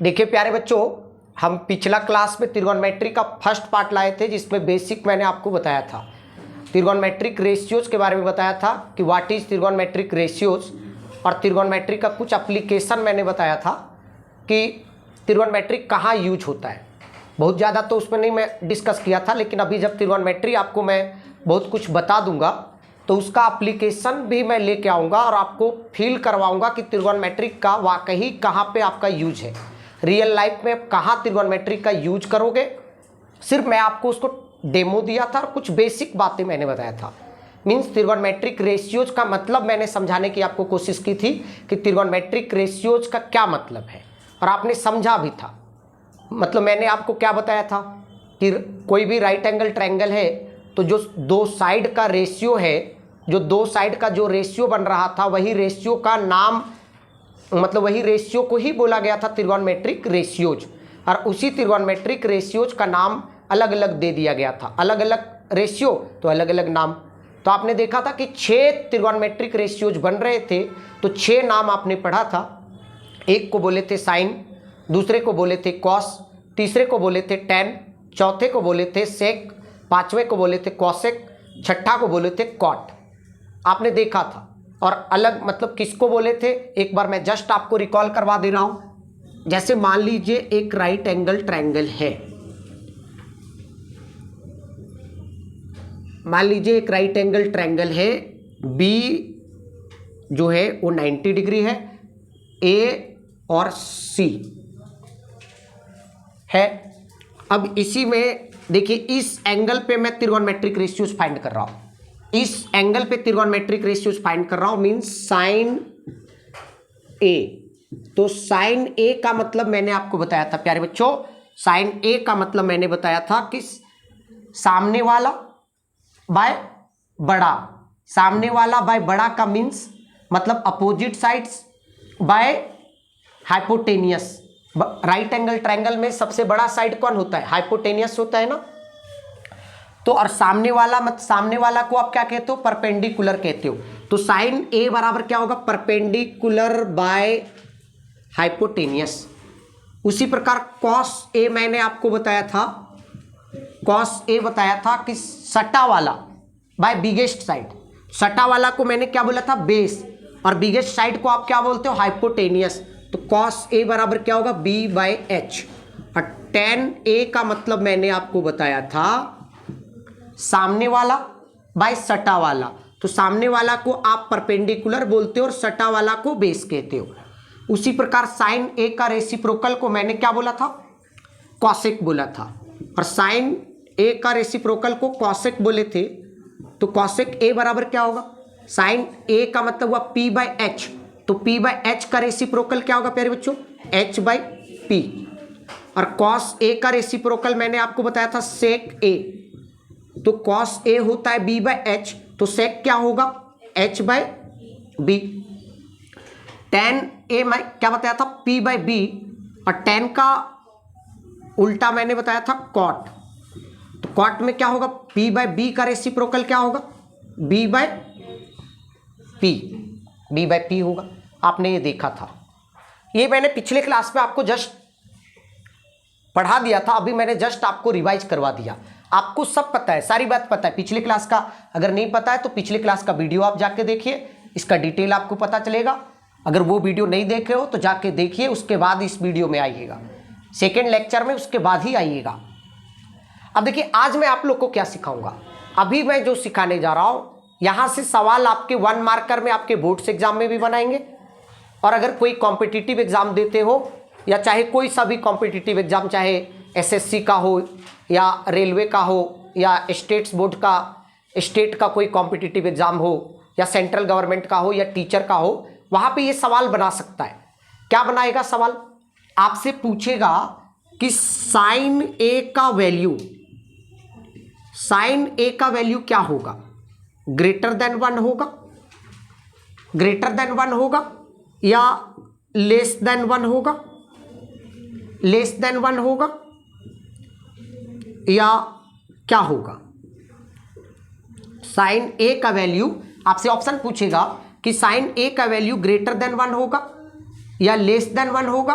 देखिए प्यारे बच्चों, हम पिछला क्लास में त्रिगोनोमेट्री का फर्स्ट पार्ट लाए थे जिसमें बेसिक मैंने आपको बताया था, त्रिगोनोमेट्रिक रेशियोज के बारे में बताया था कि व्हाट इज त्रिगोनोमेट्रिक रेशियोज, और त्रिगोनोमेट्री का कुछ एप्लीकेशन मैंने बताया था कि त्रिगोनोमेट्रिक कहाँ यूज होता है। बहुत ज़्यादा तो उसमें नहीं मैं डिस्कस किया था, लेकिन अभी जब त्रिगोनोमेट्री आपको मैं बहुत कुछ बता दूंगा तो उसका एप्लीकेशन भी मैं लेके आऊँगा और आपको फील करवाऊँगा कि त्रिगोनोमेट्रिक का वाकई कहाँ पे आपका यूज है, रियल लाइफ में कहाँ त्रिगोनोमेट्रिक का यूज करोगे। सिर्फ मैं आपको उसको डेमो दिया था और कुछ बेसिक बातें मैंने बताया था। मीन्स त्रिगोनोमेट्रिक रेशियोज का मतलब मैंने समझाने की आपको कोशिश की थी कि त्रिगोनोमेट्रिक रेशियोज का क्या मतलब है, और आपने समझा भी था। मतलब मैंने आपको क्या बताया था कि कोई भी राइट एंगल ट्रायंगल है तो जो दो साइड का रेशियो है, जो दो साइड का जो रेशियो बन रहा था वही रेशियो का नाम, मतलब वही रेशियो को ही बोला गया था त्रिगोनोमेट्रिक रेशियोज, और उसी त्रिगोनोमेट्रिक रेशियोज का नाम अलग अलग दे दिया गया था। अलग अलग रेशियो तो अलग अलग नाम। तो आपने देखा था कि 6 त्रिगोनोमेट्रिक रेशियोज बन रहे थे, तो 6 नाम आपने पढ़ा था। एक को बोले थे साइन, दूसरे को बोले थे कॉस, तीसरे को बोले थे टेन, चौथे को बोले थे सेक, पांचवें को बोले थे कॉसेक, छठा को बोले थे कॉट। आपने देखा था। और अलग मतलब किसको बोले थे, एक बार मैं जस्ट आपको रिकॉल करवा दे रहा हूं। जैसे मान लीजिए एक राइट एंगल ट्रायंगल है, मान लीजिए एक राइट एंगल ट्रायंगल है, बी जो है वो 90 डिग्री है, ए और सी है। अब इसी में देखिए इस एंगल पे मैं त्रिगोनोमेट्रिक रेशियोज फाइंड कर रहा हूं, इस एंगल पे त्रिगोनोमेट्रिक रेशियोज फाइंड कर रहा हूं, मींस साइन ए। तो साइन ए का मतलब मैंने आपको बताया था प्यारे बच्चों, साइन ए का मतलब मैंने बताया था कि सामने वाला बाय बड़ा, सामने वाला बाय बड़ा का मीन्स मतलब opposite sides by hypotenuse. Right angle triangle में सबसे बड़ा साइड कौन होता है, हाइपोटेनियस होता है ना। तो और सामने वाला मत, सामने वाला को आप क्या कहते हो, परपेंडिकुलर कहते हो। तो साइन ए बराबर क्या होगा, परपेंडिकुलर बाय हाइपोटेनियस। उसी प्रकार कॉस ए मैंने आपको बताया था, कॉस ए बताया था कि सटा वाला बाय बिगेस्ट साइड। सटा वाला को मैंने क्या बोला था, बेस, और बिगेस्ट साइड को आप क्या बोलते हो, हाइपोटेनियस। तो कॉस ए बराबर क्या होगा, बी बाय एच। और टेन ए का मतलब मैंने आपको बताया था सामने वाला बाय सटा वाला। तो सामने वाला को आप परपेंडिकुलर बोलते हो और सटा वाला को बेस कहते हो। उसी प्रकार साइन ए का रेसिप्रोकल को मैंने क्या बोला था, कॉसेक बोला था, और साइन ए का रेसिप्रोकल को कॉसेक बोले थे। तो कॉसेक ए बराबर क्या होगा, साइन ए का मतलब हुआ पी बाय एच। तो पी बाय एच का रेसिप्रोकल क्या होगा प्यारे बच्चों, एच बाय पी। और कॉस ए का रेसिप्रोकल मैंने आपको बताया था सेक ए। तो कॉस ए होता है बी बाय एच, तो सेक क्या होगा, एच बाय बी। टेन ए मैं क्या बताया था, पी बाय बी, और टेन का उल्टा मैंने बताया था कॉट। तो कॉट में क्या होगा, पी बाय बी का रेसिप्रोकल क्या होगा, B by P, B by P होगा। आपने ये देखा था, ये मैंने पिछले क्लास में आपको जस्ट पढ़ा दिया था, अभी मैंने जस्ट आपको रिवाइज करवा दिया। आपको सब पता है, सारी बात पता है पिछले क्लास का। अगर नहीं पता है तो पिछले क्लास का वीडियो आप जाके देखिए, इसका डिटेल आपको पता चलेगा। अगर वो वीडियो नहीं देखे हो तो जाके देखिए, उसके बाद इस वीडियो में आइएगा, सेकेंड लेक्चर में उसके बाद ही आइएगा। अब देखिए आज मैं आप लोग को क्या सिखाऊंगा। अभी मैं जो सिखाने जा रहा हूं, यहां से सवाल आपके 1 मार्कर में आपके बोर्ड्स एग्जाम में भी बनाएंगे, और अगर कोई कॉम्पिटिटिव एग्जाम देते हो या चाहे कोई सा भी कॉम्पिटिटिव एग्जाम, चाहे एसएससी का हो या रेलवे का हो या स्टेट्स बोर्ड का, स्टेट का कोई कॉम्पिटिटिव एग्जाम हो या सेंट्रल गवर्नमेंट का हो या टीचर का हो, वहां पे ये सवाल बना सकता है। क्या बनाएगा सवाल, आपसे पूछेगा कि साइन ए का वैल्यू, साइन ए का वैल्यू क्या होगा, ग्रेटर देन 1 होगा, ग्रेटर देन 1 होगा या लेस देन 1 होगा, लेस देन 1 होगा या क्या होगा। साइन ए का वैल्यू आपसे ऑप्शन पूछेगा कि साइन ए का वैल्यू ग्रेटर देन 1 होगा या लेस देन 1 होगा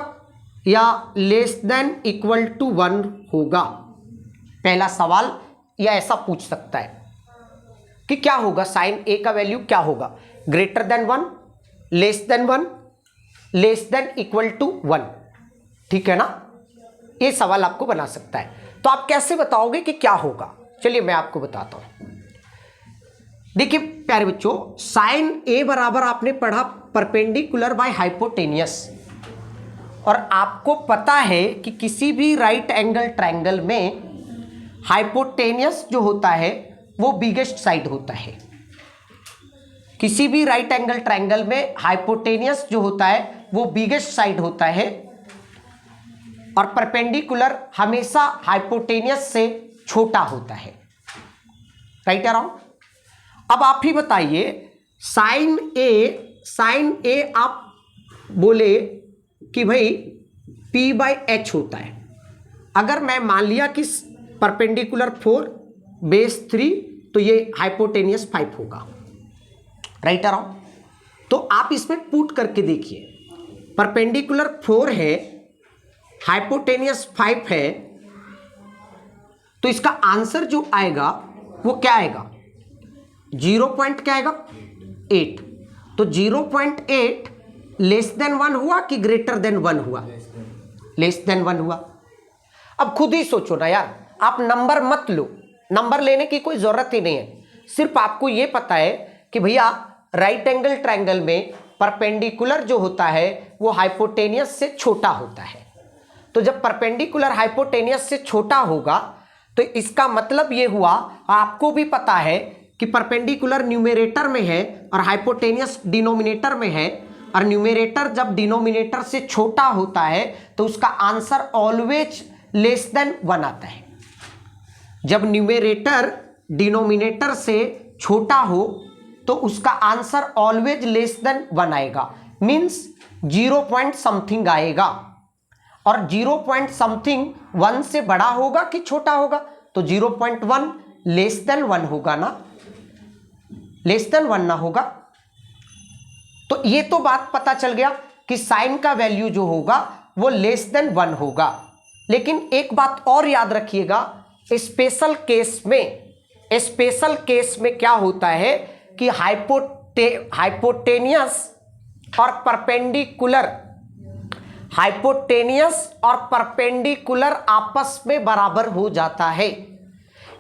या लेस देन इक्वल टू 1 होगा? पहला सवाल या ऐसा पूछ सकता है कि क्या होगा, साइन ए का वैल्यू क्या होगा, greater than 1, less than 1, less than equal to 1, ठीक है ना? ये सवाल आपको बना सकता है। तो आप कैसे बताओगे कि क्या होगा? चलिए मैं आपको बताता हूं। देखिए प्यारे बच्चों, साइन ए बराबर आपने पढ़ा परपेंडिकुलर बाय हाइपोटेनियस, और आपको पता है कि किसी भी राइट एंगल ट्रायंगल में हाइपोटेनियस जो होता है वो बिगेस्ट साइड होता है। किसी भी राइट एंगल ट्रायंगल में हाइपोटेनियस जो होता है वो बिगेस्ट साइड होता है, और परपेंडिकुलर हमेशा हाइपोटेनियस से छोटा होता है। राइट या रॉन्ग? अब आप ही बताइए, साइन ए आप बोले कि भाई p/h होता है। अगर मैं मान लिया कि परपेंडिकुलर 4 बेस 3, तो ये हाइपोटेनियस 5 होगा। राइट या रॉन्ग? तो आप इसमें पुट करके देखिए, परपेंडिकुलर 4 है, हाइपोटेनियस 5 है, तो इसका आंसर जो आएगा वो क्या आएगा? 0 पॉइंट क्या आएगा? 8। तो 0.8 लेस देन 1 हुआ कि ग्रेटर देन 1 हुआ? लेस देन 1 हुआ। अब खुद ही सोचो ना यार, आप नंबर मत लो, नंबर लेने की कोई जरूरत ही नहीं है। सिर्फ आपको यह पता है कि भैया राइट एंगल ट्रायंगल में परपेंडिकुलर जो होता है वो हाइपोटेनियस से छोटा होता है। तो जब परपेंडिकुलर हाइपोटेनियस से छोटा होगा तो इसका मतलब ये हुआ, आपको भी पता है कि परपेंडिकुलर न्यूमेरेटर में है और हाइपोटेनियस डिनोमिनेटर में है, और न्यूमेरेटर जब डिनोमिनेटर से छोटा होता है तो उसका आंसर ऑलवेज लेस देन 1 आता है। जब न्यूमेरेटर डिनोमिनेटर से छोटा हो तो उसका आंसर ऑलवेज लेस देन 1 आएगा, मींस 0 पॉइंट समथिंग आएगा। और 0 पॉइंट समथिंग 1 से बड़ा होगा कि छोटा होगा? तो 0.1 लेस देन 1 होगा ना, लेस देन 1 ना होगा। तो ये तो बात पता चल गया कि साइन का वैल्यू जो होगा वो लेस देन 1 होगा। लेकिन एक बात और याद रखिएगा, स्पेशल केस में क्या होता है कि हाइपोटेनियस और परपेंडिकुलर आपस में बराबर हो जाता है।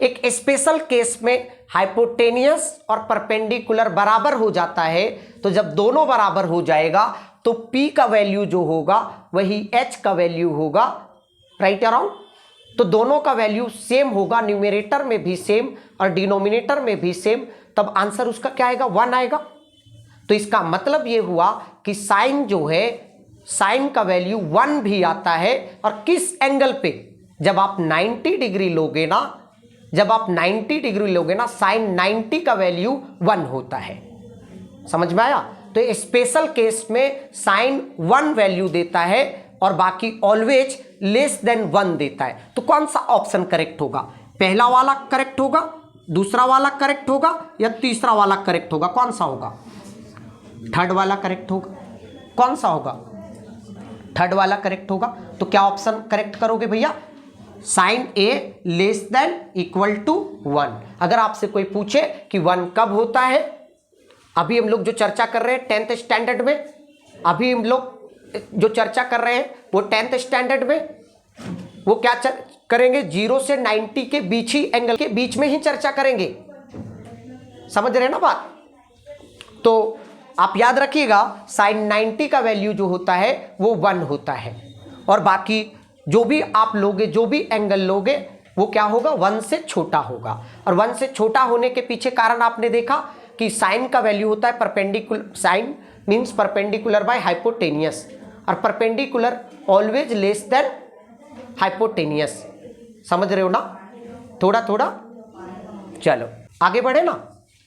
एक स्पेशल केस में हाइपोटेनियस और परपेंडिकुलर बराबर हो जाता है, तो जब दोनों बराबर हो जाएगा तो P का वैल्यू जो होगा वही H का वैल्यू होगा। राइट या रॉन्ग? तो दोनों का वैल्यू सेम होगा, न्यूमेरेटर में भी सेम और डिनोमिनेटर में भी सेम, तब आंसर उसका क्या आएगा? 1 आएगा। तो इसका मतलब ये हुआ कि साइन जो है, साइन का वैल्यू 1 भी आता है। और किस एंगल पे? जब आप 90 डिग्री लोगे ना, साइन 90 का वैल्यू 1 होता है। समझ में आया? तो स्पेशल केस में साइन 1 वैल्यू देता है और बाकी ऑलवेज लेस देन 1 देता है। तो कौन सा ऑप्शन करेक्ट होगा? पहला वाला करेक्ट होगा, दूसरा वाला करेक्ट होगा, या तीसरा वाला करेक्ट होगा? कौन सा होगा? थर्ड वाला करेक्ट होगा। कौन सा होगा? थर्ड वाला करेक्ट होगा। तो क्या ऑप्शन करेक्ट करोगे भैया? Sine A less than equal to 1। अगर आपसे कोई पूछे कि 1 कब होता है, अभी हम लोग जो चर्चा कर रहे हैं 10th स्टैंडर्ड में, अभी हम लोग जो चर्चा कर रहे हैं वो 10th स्टैंडर्ड में वो क्या करेंगे? 0 से 90 के बीच ही, एंगल के बीच में ही चर्चा करेंगे। समझ रहे हैं ना बात? तो आप याद रखिएगा, साइन 90 का वैल्यू जो होता है वो 1 होता है, और बाकी जो भी आप लोगे, जो भी एंगल लोगे वो क्या होगा? 1 से छोटा होगा। और 1 से छोटा होने के पीछे कारण आपने देखा कि साइन का वैल्यू होता है perpendicular, sine means perpendicular by hypotenuse, और perpendicular always less than hypotenuse. समझ रहे हो ना? थोड़ा थोड़ा। चलो आगे बढ़े ना।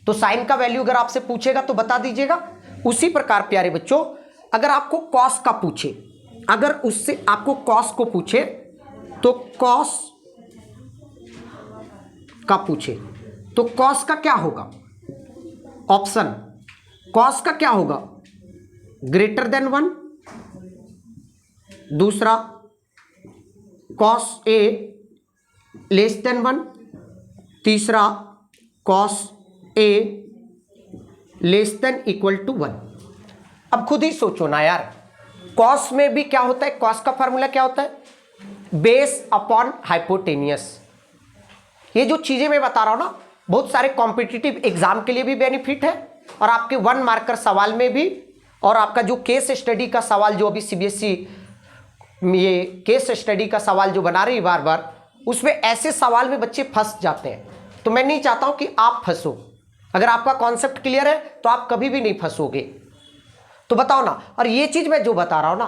तो साइन का वैल्यू अगर आपसे पूछेगा तो बता दीजिएगा। उसी प्रकार प्यारे बच्चों, अगर आपको कॉस का पूछे, अगर उससे आपको कॉस को पूछे तो कॉस का पूछे तो कॉस का क्या होगा? ऑप्शन कॉस का क्या होगा? ग्रेटर देन 1, दूसरा cos A लेस देन 1, तीसरा cos A less than equal to 1। अब खुद ही सोचो ना यार, cos में भी क्या होता है, cos का फॉर्मूला क्या होता है, बेस अपॉन हाइपोटेनियस। ये जो चीजें मैं बता रहा हूं ना, बहुत सारे कॉम्पिटिटिव एग्जाम के लिए भी बेनिफिट है और आपके 1 मार्कर सवाल में भी, और आपका जो केस स्टडी का सवाल जो अभी सीबीएसई ये केस स्टडी का सवाल जो बना रही बार बार, उसमें ऐसे सवाल में बच्चे फंस जाते हैं। तो मैं नहीं चाहता हूं कि आप फंसो। अगर आपका कॉन्सेप्ट क्लियर है तो आप कभी भी नहीं फंसोगे। तो बताओ ना, और ये चीज मैं जो बता रहा हूं ना,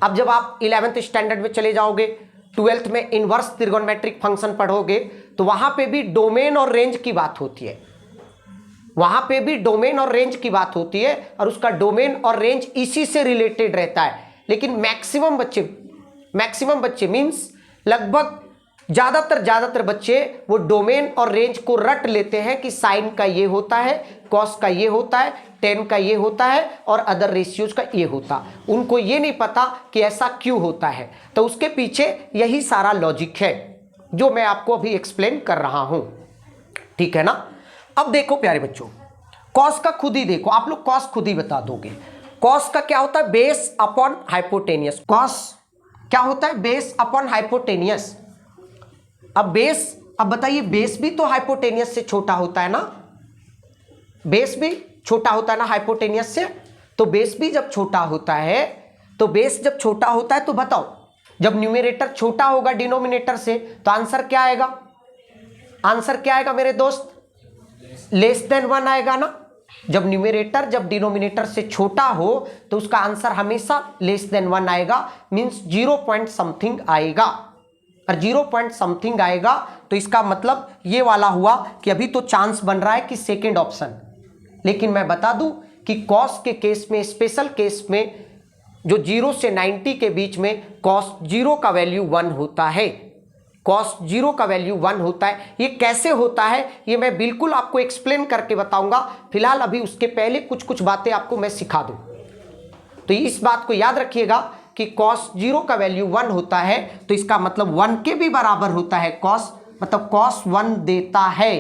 अब जब आप 11th स्टैंडर्ड में चले जाओगे, 12th में इनवर्स त्रिगोनोमेट्रिक फंक्शन पढ़ोगे, तो वहां पे भी डोमेन और रेंज की बात होती है। वहां पे भी डोमेन और रेंज की बात होती है और उसका डोमेन और रेंज इसी से रिलेटेड रहता है। लेकिन मैक्सिमम बच्चे मींस लगभग ज्यादातर बच्चे वो डोमेन और रेंज को रट लेते हैं कि साइन का ये होता है, कॉस का ये होता है, टेन का ये होता है और अदर रेशियोज का ये होता। उनको ये नहीं पता कि ऐसा क्यों होता है। तो उसके पीछे यही सारा लॉजिक है जो मैं आपको अभी एक्सप्लेन कर रहा हूं, ठीक है ना। अब देखो प्यारे बच्चों, कॉस का खुद ही देखो, आप लोग कॉस खुद ही बता दोगे। कॉस का क्या होता है, बेस अपॉन हाइपोटेनियस। कॉस क्या होता है, बेस अपॉन हाइपोटेनियस। अब बताइए, बेस भी तो हाइपोटेनियस से छोटा होता है ना, बेस भी छोटा होता है ना हाइपोटेनियस से। तो बेस भी जब छोटा होता है, तो बताओ, जब न्यूमरेटर छोटा होगा डिनोमिनेटर से, तो आंसर क्या आएगा मेरे दोस्त, लेस देन 1 आएगा ना। जब न्यूमरेटर जब डिनोमिनेटर से छोटा हो तो उसका आंसर हमेशा लेस देन 1 आएगा, मींस 0 पॉइंट समथिंग आएगा। और 0 पॉइंट समथिंग आएगा तो इसका मतलब ये वाला हुआ कि अभी तो चांस बन रहा है कि सेकेंड ऑप्शन। लेकिन मैं बता दूं कि कॉस के केस में, स्पेशल केस में, जो 0 से 90 के बीच में कॉस 0 का वैल्यू 1 होता है। कॉस 0 का वैल्यू 1 होता है। ये कैसे होता है ये मैं बिल्कुल आपको एक्सप्लेन करके बताऊंगा। फिलहाल अभी उसके पहले कुछ बातें आपको मैं सिखा दूं। तो इस बात को याद रखिएगा कि कॉस 0 का वैल्यू 1 होता है, तो इसका मतलब 1 के भी बराबर होता है कॉस, मतलब कॉस 1 देता है,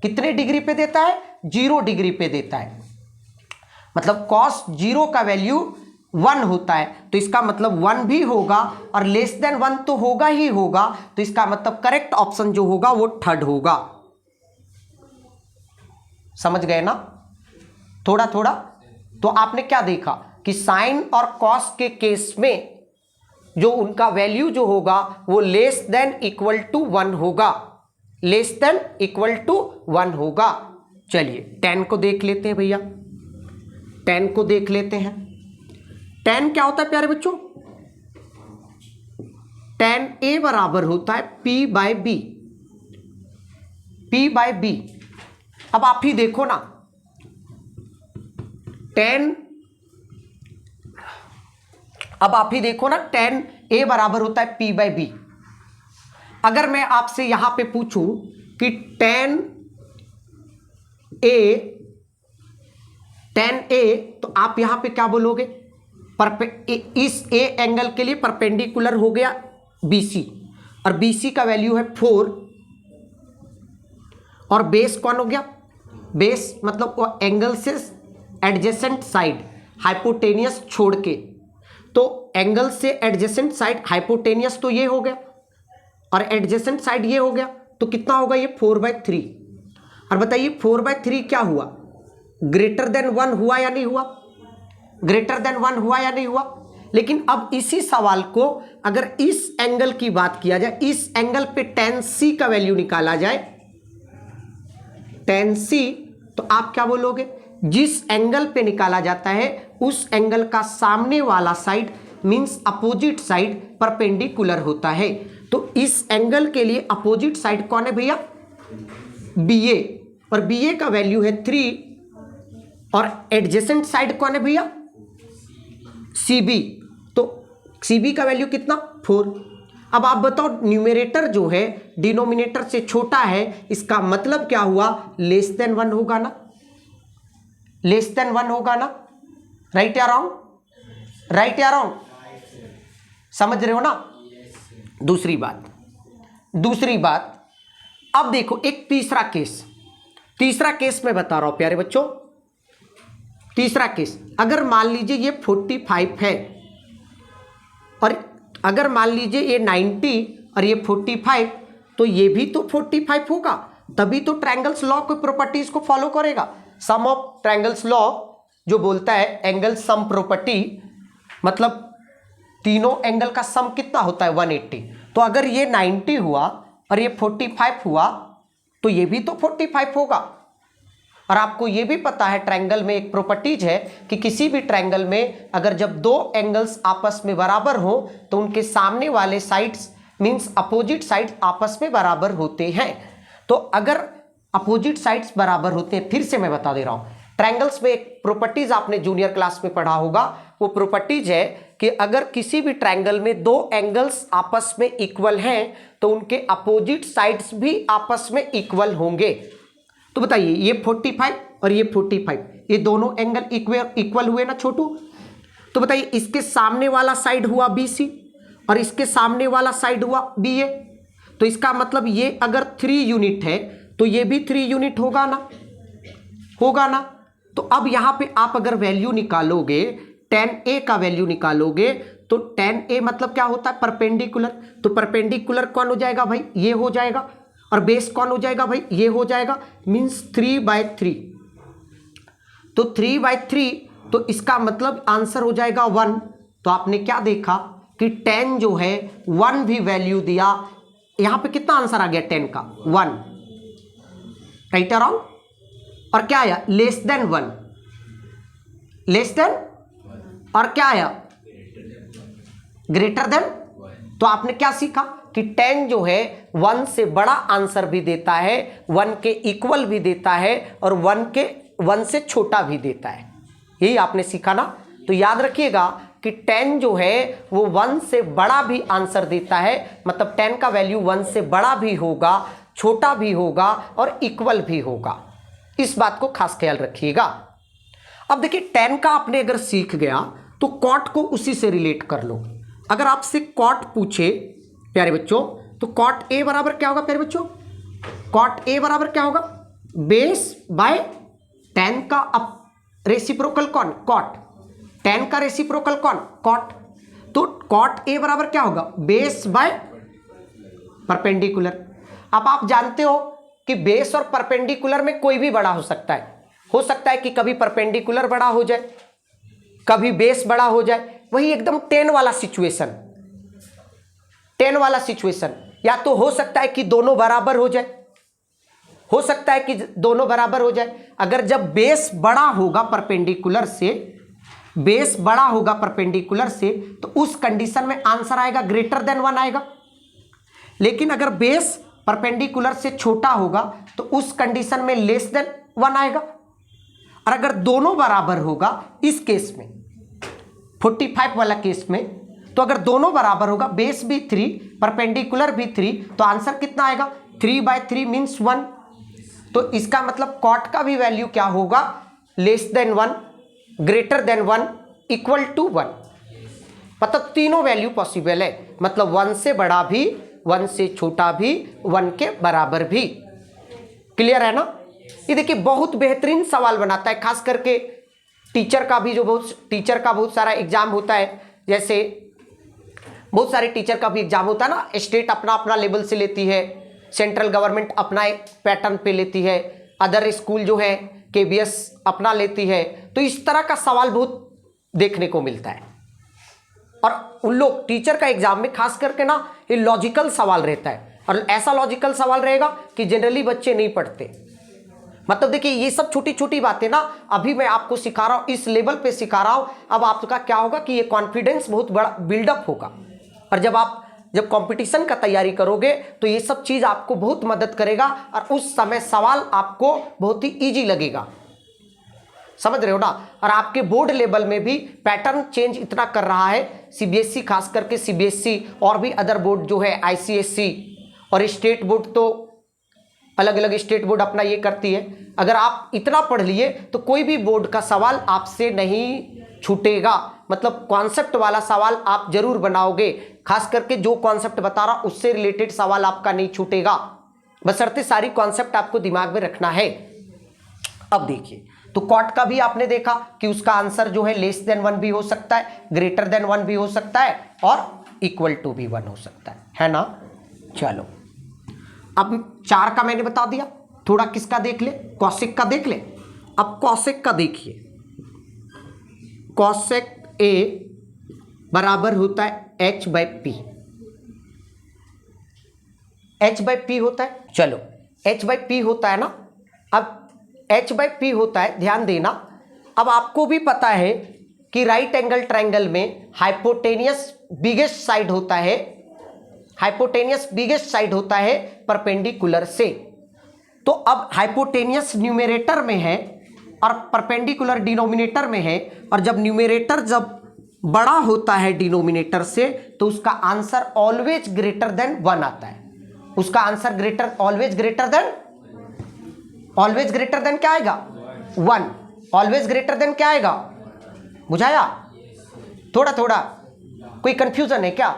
कितने डिग्री पे देता है, 0 डिग्री पे देता है। मतलब कॉस 0 का वैल्यू 1 होता है, तो इसका मतलब 1 भी होगा और लेस देन 1 तो होगा ही होगा। तो इसका मतलब करेक्ट ऑप्शन जो होगा वो थर्ड होगा। समझ गए ना थोड़ा। तो आपने क्या देखा कि साइन और कॉस के केस में जो उनका वैल्यू जो होगा वो लेस देन इक्वल टू 1 होगा, लेस देन इक्वल टू 1 होगा। चलिए tan को देख लेते हैं भैया, tan को देख लेते हैं। tan क्या होता है प्यारे बच्चों, tan A बराबर होता है P बाय B। अब आप ही देखो ना, tan A बराबर होता है P बाय B। अगर मैं आपसे यहां पे पूछूं कि tan A तो आप यहां पे क्या बोलोगे, इस A एंगल के लिए परपेंडिकुलर हो गया BC, और BC का वैल्यू है 4, और बेस कौन हो गया, बेस मतलब वो एंगल से एडजेसेंट साइड हाइपोटेनियस छोड़ के, तो एंगल से एडजेसेंट साइड हाइपोटेनियस तो ये हो गया और एडजेसेंट साइड ये हो गया, तो कितना होगा ये 4/3। और बताइए 4/3 क्या हुआ, ग्रेटर देन 1 हुआ या नहीं हुआ, ग्रेटर देन 1 हुआ या नहीं हुआ। लेकिन अब इसी सवाल को अगर इस एंगल की बात किया जाए, इस एंगल पे tan C का वैल्यू निकाला जाए, tan C, तो आप क्या बोलोगे, जिस एंगल पे निकाला जाता है उस एंगल का सामने वाला side means opposite side perpendicular होता है। तो इस एंगल के लिए अपोजिट साइड कौन है भैया, BA, और BA का वैल्यू है 3, और एडजेसेंट साइड कौन है भैया, CB, तो CB का वैल्यू कितना 4। अब आप बताओ न्यूमरेटर जो है डिनोमिनेटर से छोटा है, इसका मतलब क्या हुआ, लेस देन 1 होगा ना, लेस देन 1 होगा ना, राइट या रॉन्ग, राइट या रॉन्ग, समझ रहे हो ना। दूसरी बात अब देखो एक तीसरा केस मैं बता रहा हूं प्यारे बच्चों। तीसरा केस, अगर मान लीजिए ये 45 है और अगर मान लीजिए ये 90 और ये 45, तो ये भी तो 45 होगा, तभी तो ट्रायंगल्स लॉ की प्रॉपर्टीज को फॉलो करेगा। सम ऑफ ट्रायंगल्स लॉ जो बोलता है एंगल सम प्रॉपर्टी, मतलब तीनों एंगल का सम कितना होता है 180। तो अगर ये 90 हुआ और ये 45 हुआ तो ये भी तो 45 होगा। और आपको ये भी पता है ट्रायंगल में एक प्रॉपर्टीज है कि किसी भी ट्रायंगल में अगर जब दो एंगल्स आपस में बराबर हो तो उनके सामने वाले साइड्स मींस अपोजिट साइड्स आपस में बराबर होते हैं। तो अगर अपोजिट साइड्स बराबर होते हैं, फिर से मैं बता दे रहा हूं, ट्रायंगल्स में एक प्रॉपर्टीज आपने जूनियर क्लास में पढ़ा होगा, वो प्रॉपर्टीज है कि अगर किसी भी ट्रायंगल में दो एंगल्स आपस में इक्वल हैं तो उनके अपोजिट साइड्स भी आपस में इक्वल होंगे। तो बताइए ये 45 और ये 45, ये दोनों एंगल इक्वल हुए ना छोटू। तो बताइए इसके सामने वाला साइड हुआ BC और इसके सामने वाला साइड हुआ BA, तो इसका मतलब ये अगर 3 यूनिट है तो ये भी 3 यूनिट होगा ना। तो अब यहां पे आप अगर वैल्यू निकालोगे, tan A का वैल्यू निकालोगे, तो tan A मतलब क्या होता है परपेंडिकुलर। तो परपेंडिकुलर कौन हो जाएगा भाई, ये हो जाएगा, और बेस कौन हो जाएगा भाई, ये हो जाएगा, मींस 3/3। तो 3/3, तो इसका मतलब आंसर हो जाएगा 1। तो आपने क्या देखा कि tan जो है 1 भी वैल्यू दिया, यहां पे कितना आंसर आ गया tan का 1, राइट और रॉन्ग। और क्या आया लेस देन 1, लेस देन, और क्या आया ग्रेटर देन। तो आपने क्या सीखा कि tan जो है 1 से बड़ा आंसर भी देता है, 1 के इक्वल भी देता है, और 1 से छोटा भी देता है। यही आपने सीखा ना। तो याद रखिएगा कि tan जो है वो 1 से बड़ा भी आंसर देता है, मतलब tan का वैल्यू 1 से बड़ा भी होगा, छोटा भी होगा और इक्वल भी होगा। इस बात को खास ख्याल रखिएगा। अब देखिए tan का आपने अगर सीख गया तो cot को उसी से रिलेट कर लो। अगर आपसे cot पूछे प्यारे बच्चों, तो cot A बराबर क्या होगा प्यारे बच्चों, cot A बराबर क्या होगा, बेस बाय tan का रेसिप्रोकल कौन, cot, tan का रेसिप्रोकल कौन, cot। तो cot A बराबर क्या होगा, बेस बाय परपेंडिकुलर। अब आप जानते हो कि बेस और परपेंडिकुलर में कोई भी बड़ा हो सकता है कि कभी परपेंडिकुलर बड़ा हो जाए, कभी बेस बड़ा हो जाए। वही एकदम tan वाला सिचुएशन, या तो हो सकता है कि दोनों बराबर हो जाए, अगर जब बेस बड़ा होगा परपेंडिकुलर से, तो उस कंडीशन में आंसर आएगा ग्रेटर देन 1 आएगा। लेकिन अगर बेस परपेंडिकुलर से छोटा होगा तो उस कंडीशन में लेस देन 1 आएगा। और अगर दोनों बराबर होगा, इस केस में 45 वाला केस में, तो अगर दोनों बराबर होगा, बेस भी 3 परपेंडिकुलर भी 3, तो आंसर कितना आएगा 3/3 मींस 1। तो इसका मतलब cot का भी वैल्यू क्या होगा, less than 1, greater than 1, equal to 1। मतलब तीनों वैल्यू पॉसिबल है, मतलब 1 से बड़ा भी, 1 से छोटा भी, 1 के बराबर भी। क्लियर है ना। ये देखिए बहुत बेहतरीन सवाल बनाता है, खास करके टीचर का बहुत सारा एग्जाम होता है। जैसे बहुत सारे टीचर का भी एग्जाम होता है ना, स्टेट अपना अपना लेवल से लेती है, सेंट्रल गवर्नमेंट अपना एक पैटर्न पे लेती है, अदर स्कूल जो है KBS अपना लेती है। तो इस तरह का सवाल बहुत देखने को मिलता है। और उन लोग टीचर का एग्जाम में खास करके ना ये लॉजिकल सवाल रहता है, और ऐसा लॉजिकल सवाल रहेगा कि जनरली बच्चे नहीं पढ़ते। मतलब देखिए ये सब छोटी छोटी बातें ना अभी मैं आपको सिखा रहा हूं, इस लेवल पे सिखा रहा हूं। अब आपका क्या होगा कि ये कॉन्फिडेंस बहुत बड़ा बिल्डअप होगा, और जब कंपटीशन का तैयारी करोगे तो ये सब चीज आपको बहुत मदद करेगा, और उस समय सवाल आपको बहुत ही इजी लगेगा। समझ रहे हो ना। और आपके बोर्ड लेवल में भी पैटर्न चेंज इतना कर रहा है, CBSE खास करके CBSE और भी अदर बोर्ड जो है ICSE और स्टेट बोर्ड, तो अलग अलग स्टेट बोर्ड अपना ये करती है। अगर आप इतना पढ़ लिए तो कोई भी बोर्ड का सवाल आपसे नहीं छूटेगा, मतलब कॉन्सेप्ट वाला सवाल आप जरूर बनाओगे, खास करके जो कॉन्सेप्ट बता रहा उससे रिलेटेड सवाल आपका नहीं छूटेगा, बशर्ते सारी कॉन्सेप्ट आपको दिमाग में रखना है। अब देखिए, तो कॉट का भी आपने देखा कि उसका आंसर जो है लेस देन 1 भी हो सकता है, ग्रेटर देन 1 भी हो सकता है और इक्वल टू भी 1 हो सकता है ना। चलो अब 4 का मैंने बता दिया, थोड़ा किसका देख ले, कॉसेक का देख ले। अब कॉसेक का देखिए, कॉसेक ए बराबर होता है H by P, H by P होता है। चलो एच बाई पी होता है ना, अब एच बाई पी होता है, ध्यान देना। अब आपको भी पता है कि राइट एंगल ट्रायंगल में हाइपोटेनियस बिगेस्ट साइड होता है, हाइपोटेनियस बिगेस्ट साइड होता है परपेंडिकुलर से। तो अब हाइपोटेनियस न्यूमेरेटर में है और परपेंडिकुलर डिनोमिनेटर में है, और जब न्यूमेरेटर जब बड़ा होता है डिनोमिनेटर से तो उसका आंसर ऑलवेज ग्रेटर देन 1 आता है। उसका answer greater always greater than क्या आएगा 1, ऑलवेज ग्रेटर देन क्या आएगा, बुझाया? थोड़ा थोड़ा कोई कंफ्यूजन है क्या?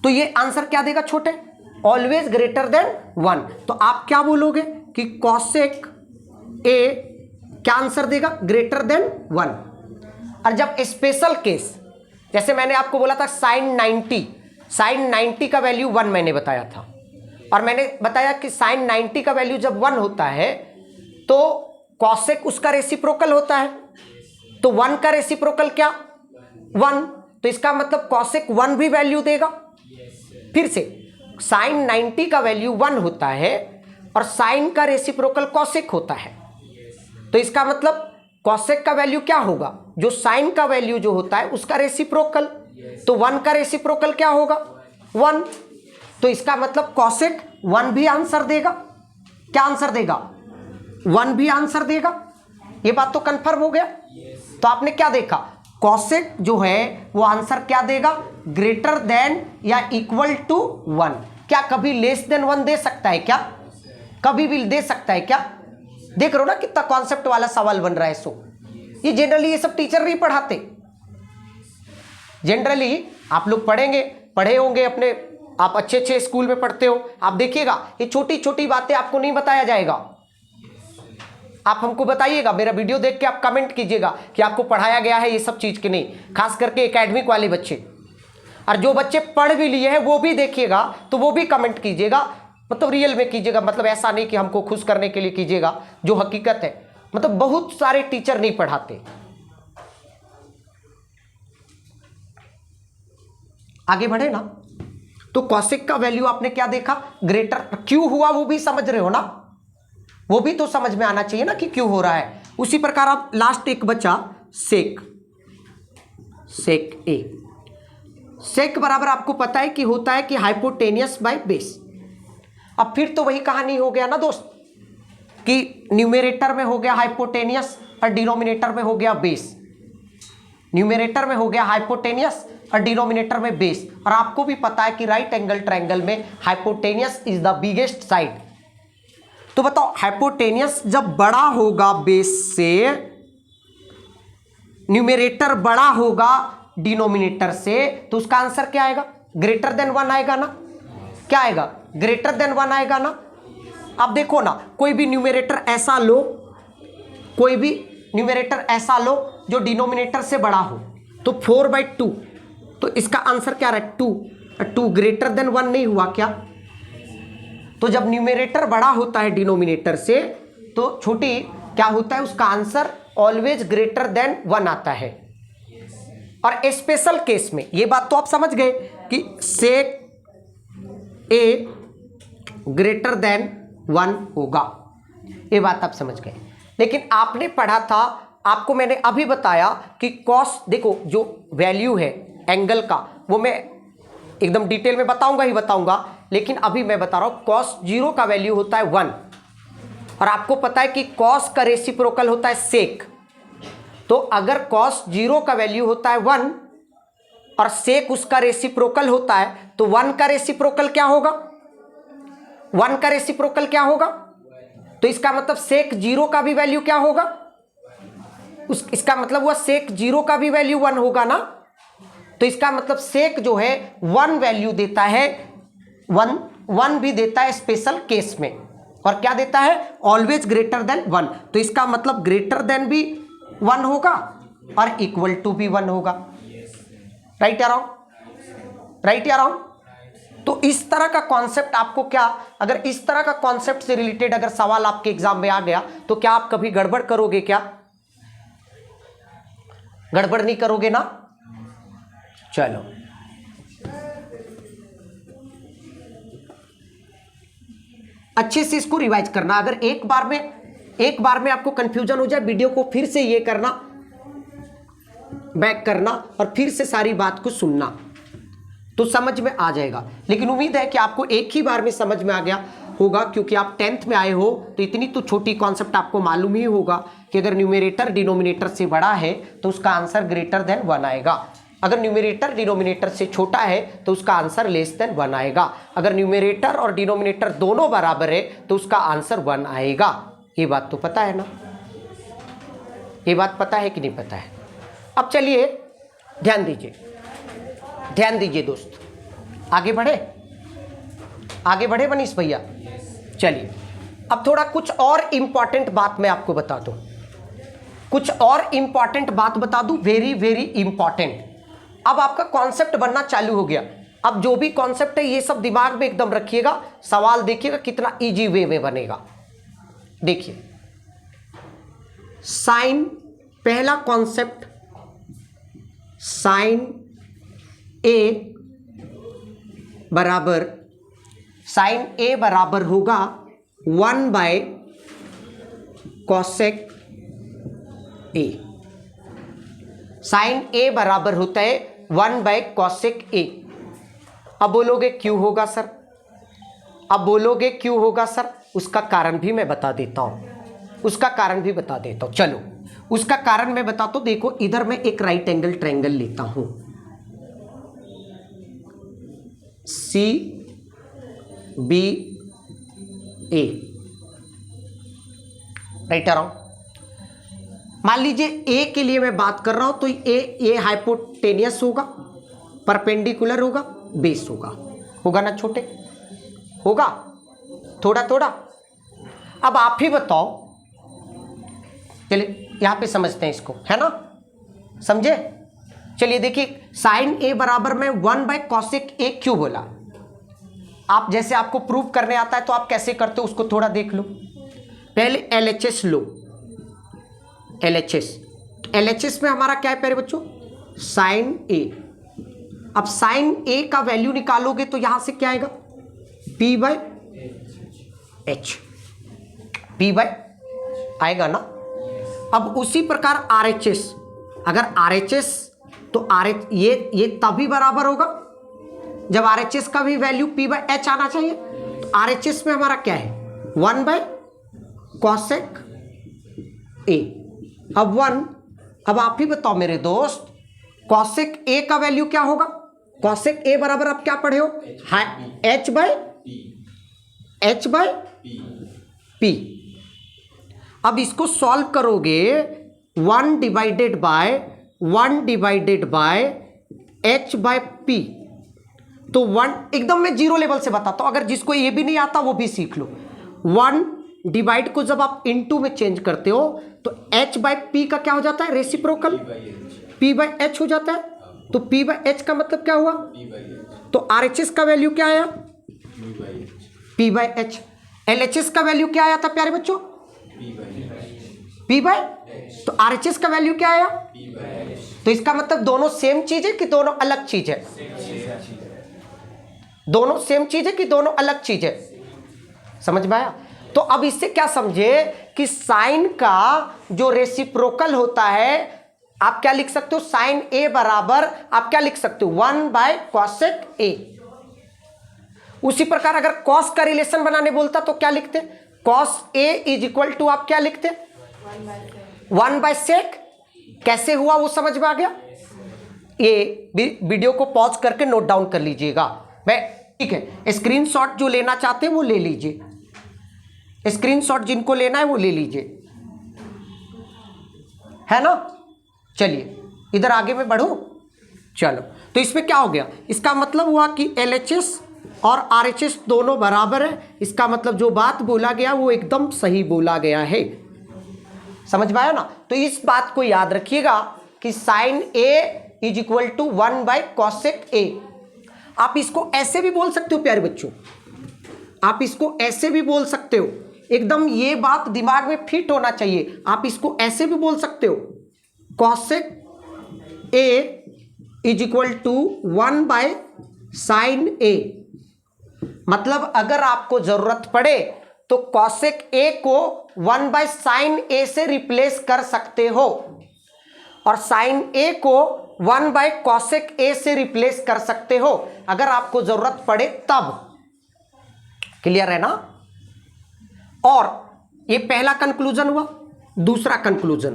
तो ये आंसर क्या देगा छोटे, ऑलवेज ग्रेटर देन 1। तो आप क्या बोलोगे कि कॉसेक ए क्या आंसर देगा, ग्रेटर देन 1। और जब स्पेशल केस, जैसे मैंने आपको बोला था साइन 90 का वैल्यू 1 मैंने बताया था, और मैंने बताया कि साइन 90 का वैल्यू जब 1 होता है तो कॉसेक उसका रेसिप्रोकल होता है, तो 1 का रेसिप्रोकल क्या 1, तो इसका मतलब कॉसेक 1 भी वैल्यू देगा। फिर से साइन 90 का वैल्यू 1 होता है और साइन का रेसिप्रोकल कॉसेक होता है, तो इसका मतलब कॉसेक का वैल्यू क्या होगा, जो साइन का वैल्यू जो होता है उसका रेसिप्रोकल, तो 1 का रेसिप्रोकल क्या होगा 1, तो इसका मतलब कॉसेक 1 भी आंसर देगा। क्या आंसर देगा 1 भी आंसर देगा। ये बात तो कंफर्म हो गया। तो आपने क्या देखा, कॉसेक जो है वो आंसर क्या देगा, ग्रेटर देन या इक्वल टू 1। क्या कभी लेस देन 1 दे सकता है क्या, कभी भी दे सकता है क्या? देख रहे हो ना कितना कॉन्सेप्ट वाला सवाल बन रहा है। सो ये जनरली ये सब टीचर नहीं पढ़ाते, जनरली आप लोग पढ़े होंगे अपने, आप अच्छे स्कूल में पढ़ते हो, आप देखिएगा ये छोटी छोटी बातें आपको नहीं बताया जाएगा। आप हमको बताइएगा, मेरा वीडियो देख के आप कमेंट कीजिएगा कि आपको पढ़ाया गया है ये सब चीज कि नहीं, खास करके एकेडमिक वाले बच्चे। और जो बच्चे पढ़ भी लिए हैं वो भी देखिएगा, तो वो भी कमेंट कीजिएगा, मतलब रियल में कीजिएगा, मतलब ऐसा नहीं कि हमको खुश करने के लिए कीजिएगा, जो हकीकत है। मतलब बहुत सारे टीचर नहीं पढ़ाते। आगे बढ़े ना, तो कॉसेक का वैल्यू आपने क्या देखा, ग्रेटर क्यों हुआ वो भी समझ रहे हो ना, वो भी तो समझ में आना चाहिए ना कि क्यों हो रहा है। उसी प्रकार आप लास्ट एक बचा सेक ए, सेक बराबर आपको पता है कि होता है कि हाइपोटेनियस बाय बेस। अब फिर तो वही कहानी हो गया ना दोस्त, कि न्यूमेरेटर में हो गया हाइपोटेनियस और डिनोमिनेटर में हो गया बेस, न्यूमेरेटर में हो गया हाइपोटेनियस और डिनोमिनेटर में बेस। और आपको भी पता है कि राइट एंगल ट्रायंगल में hypotenuse is the biggest side. तो बताओ हाइपोटेनियस जब बड़ा होगा बेस से, न्यूमेरेटर बड़ा होगा डिनोमिनेटर से, तो उसका आंसर क्या आएगा, ग्रेटर देन 1 आएगा ना। क्या आएगा, ग्रेटर देन 1 आएगा ना। अब देखो ना, कोई भी न्यूमेरेटर ऐसा लो, कोई भी न्यूमेरेटर ऐसा लो जो डिनोमिनेटर से बड़ा हो, तो 4/2, तो इसका आंसर क्या रहा, 2 ग्रेटर देन 1 नहीं हुआ क्या? तो जब न्यूमेरेटर बड़ा होता है डिनोमिनेटर से तो छोटी क्या होता है, उसका आंसर ऑलवेज ग्रेटर देन 1 आता है। और स्पेशल केस में ये बात तो आप समझ गए कि सेक ए ग्रेटर देन 1 होगा, ये बात आप समझ गए। लेकिन आपने पढ़ा था, आपको मैंने अभी बताया कि कॉस, देखो जो वैल्यू है एंगल का वो मैं एकदम डिटेल में बताऊंगा, लेकिन अभी मैं बता रहा हूं कॉस 0 का वैल्यू होता है 1, और आपको पता है कि कॉस का रेसिप्रोकल होता है सेक। तो अगर कॉस 0 का वैल्यू होता है 1 और सेक उसका रेसिप्रोकल होता है, तो 1 का रेसिप्रोकल क्या होगा, 1 का रेसिप्रोकल क्या होगा, तो इसका मतलब सेक 0 का भी वैल्यू क्या होगा इसका मतलब हुआ सेक 0 का भी वैल्यू 1 होगा ना, तो इसका मतलब सेक जो है 1 वैल्यू देता है, 1 भी देता है स्पेशल केस में, और क्या देता है, ऑलवेज ग्रेटर देन 1। तो इसका मतलब ग्रेटर देन भी 1 होगा और इक्वल टू भी 1 होगा। राइट या रॉन्ग? राइट या रॉन्ग? तो इस तरह का कॉन्सेप्ट आपको क्या, अगर इस तरह का कॉन्सेप्ट से रिलेटेड अगर सवाल आपके एग्जाम में आ गया तो क्या आप कभी गड़बड़ करोगे? क्या गड़बड़ नहीं करोगे ना? चलो, अच्छे से इसको रिवाइज करना। अगर एक बार में आपको कंफ्यूजन हो जाए, वीडियो को फिर से ये करना, बैक करना और फिर से सारी बात को सुनना, तो समझ में आ जाएगा। लेकिन उम्मीद है कि आपको एक ही बार में समझ में आ गया होगा, क्योंकि आप 10th में आए हो तो इतनी तो छोटी कॉन्सेप्ट आपको मालूम ही होगा कि अगर न्यूमरेटर डिनोमिनेटर से बड़ा है तो उसका आंसर ग्रेटर देन 1 आएगा, अगर न्यूमरेटर डिनोमिनेटर से छोटा है तो उसका आंसर लेस देन 1 आएगा, अगर न्यूमरेटर और डिनोमिनेटर दोनों बराबर है तो उसका आंसर 1 आएगा। ये बात तो पता है ना? ये बात पता है कि नहीं पता है? अब चलिए ध्यान दीजिए, ध्यान दीजिए दोस्त, आगे बढ़े मनीष भैया। चलिए अब थोड़ा कुछ और इंपॉर्टेंट बात मैं आपको बता दूं, कुछ और इंपॉर्टेंट बात बता दूं, वेरी वेरी इंपॉर्टेंट। अब आपका कॉन्सेप्ट बनना चालू हो गया। अब जो भी कॉन्सेप्ट है ये सब दिमाग में एकदम रखिएगा, सवाल देखिएगा कितना इजी वे में बनेगा। देखिए साइन, पहला कॉन्सेप्ट साइन ए बराबर, साइन ए बराबर होगा 1 बाय कॉसेक ए। साइन ए बराबर होता है 1 बाय कॉसेक ए। अब बोलोगे क्यों होगा सर? अब बोलोगे क्यों होगा सर? उसका कारण भी मैं बता देता हूं, उसका कारण भी बता देता हूं। चलो उसका कारण मैं बताता हूं। देखो इधर मैं एक राइट एंगल ट्रायंगल लेता हूं, सी बी ए, राइट रॉन्ग? मान लीजिए ए के लिए मैं बात कर रहा हूं तो ये हाइपोटेनियस होगा, परपेंडिकुलर होगा, बेस होगा ना छोटे? होगा थोड़ा थोड़ा। अब आप ही बताओ, चलिए यहां पे समझते हैं इसको, है ना? समझे? चलिए देखिए साइन ए बराबर में 1 बाय कॉसेक ए क्यों बोला? आप जैसे आपको प्रूव करने आता है तो आप कैसे करते हो उसको थोड़ा देख लो। पहले एलएचएस लो, एलएचएस में हमारा क्या है प्यारे बच्चों? साइन ए। अब साइन ए का वैल्यू निकालोगे तो यहां से क्या आएगा? P by H, P by आएगा ना? अब उसी प्रकार आरएचएस, अगर आरएचएस तो ये तभी बराबर होगा जब आरएचएस का भी वैल्यू पी बाय एच आना चाहिए। तो आरएचएस में हमारा क्या है? 1 बाय कॉसेक ए। अब 1, अब आप ही बताओ मेरे दोस्त, कॉसेक ए का वैल्यू क्या होगा? कॉसेक ए बराबर आप क्या पढ़े हो? H by P. अब इसको सॉल्व करोगे 1 divided by H by P, तो 1 एकदम मैं जीरो लेवल से बताता हूं, अगर जिसको ये भी नहीं आता वो भी सीख लो। 1 डिवाइड को जब आप इनटू में चेंज करते हो तो एच बाय पी का क्या हो जाता है? रेसिप्रोकल पी बाय एच हो जाता है। तो पी बाय एच का मतलब क्या हुआ? तो आरएचएस का वैल्यू क्या आया? P by H. एलएचएस का वैल्यू क्या आया था प्यारे बच्चों? पी बाय, तो आरएचएस का वैल्यू क्या आया? तो इसका मतलब दोनों सेम चीज है कि दोनों अलग चीज है? दोनों सेम चीज है कि दोनों अलग चीज है? समझ में आया? तो अब इससे क्या समझे कि साइन का जो रेसिप्रोकल होता है, आप क्या लिख सकते हो? साइन ए बराबर आप क्या लिख सकते हो? 1 बाय कॉसेक ए। उसी प्रकार अगर कॉस का रिलेशन बनाने बोलता तो क्या लिखते? Cos A is equal to आप क्या लिखते? 1 बाय सेक। कैसे हुआ वो समझ में आ गया? ये वीडियो को पॉज करके नोट डाउन कर लीजिएगा। मैं ठीक है, स्क्रीनशॉट जो लेना चाहते हैं वो ले लीजिए, स्क्रीनशॉट जिनको लेना है वो ले लीजिए। है ना। चलिए इधर आगे मैं बढ़ूं, चलो। तो इसमें क्या हो गया, इसका मतलब हुआ कि LHS और RHS दोनों बराबर है। इसका मतलब जो बात बोला गया वो एकदम सही बोला गया है। समझ में आया ना। तो इस बात को याद रखिएगा कि sine A is equal to 1/cosec A। आप इसको ऐसे भी बोल सकते हो प्यारे बच्चों, आप इसको ऐसे भी बोल सकते हो, एकदम ये बात दिमाग में फिट होना चाहिए। आप इसको ऐसे भी बोल सकते हो, cosec A is equal to 1/sin A। मतलब अगर आपको जरूरत पड़े तो cosec A को 1/sin A से रिप्लेस कर सकते हो और sin A को 1/cosec A से रिप्लेस कर सकते हो अगर आपको जरूरत पड़े तब। क्लियर है ना। और ये पहला कंक्लूजन हुआ। दूसरा कंक्लूजन,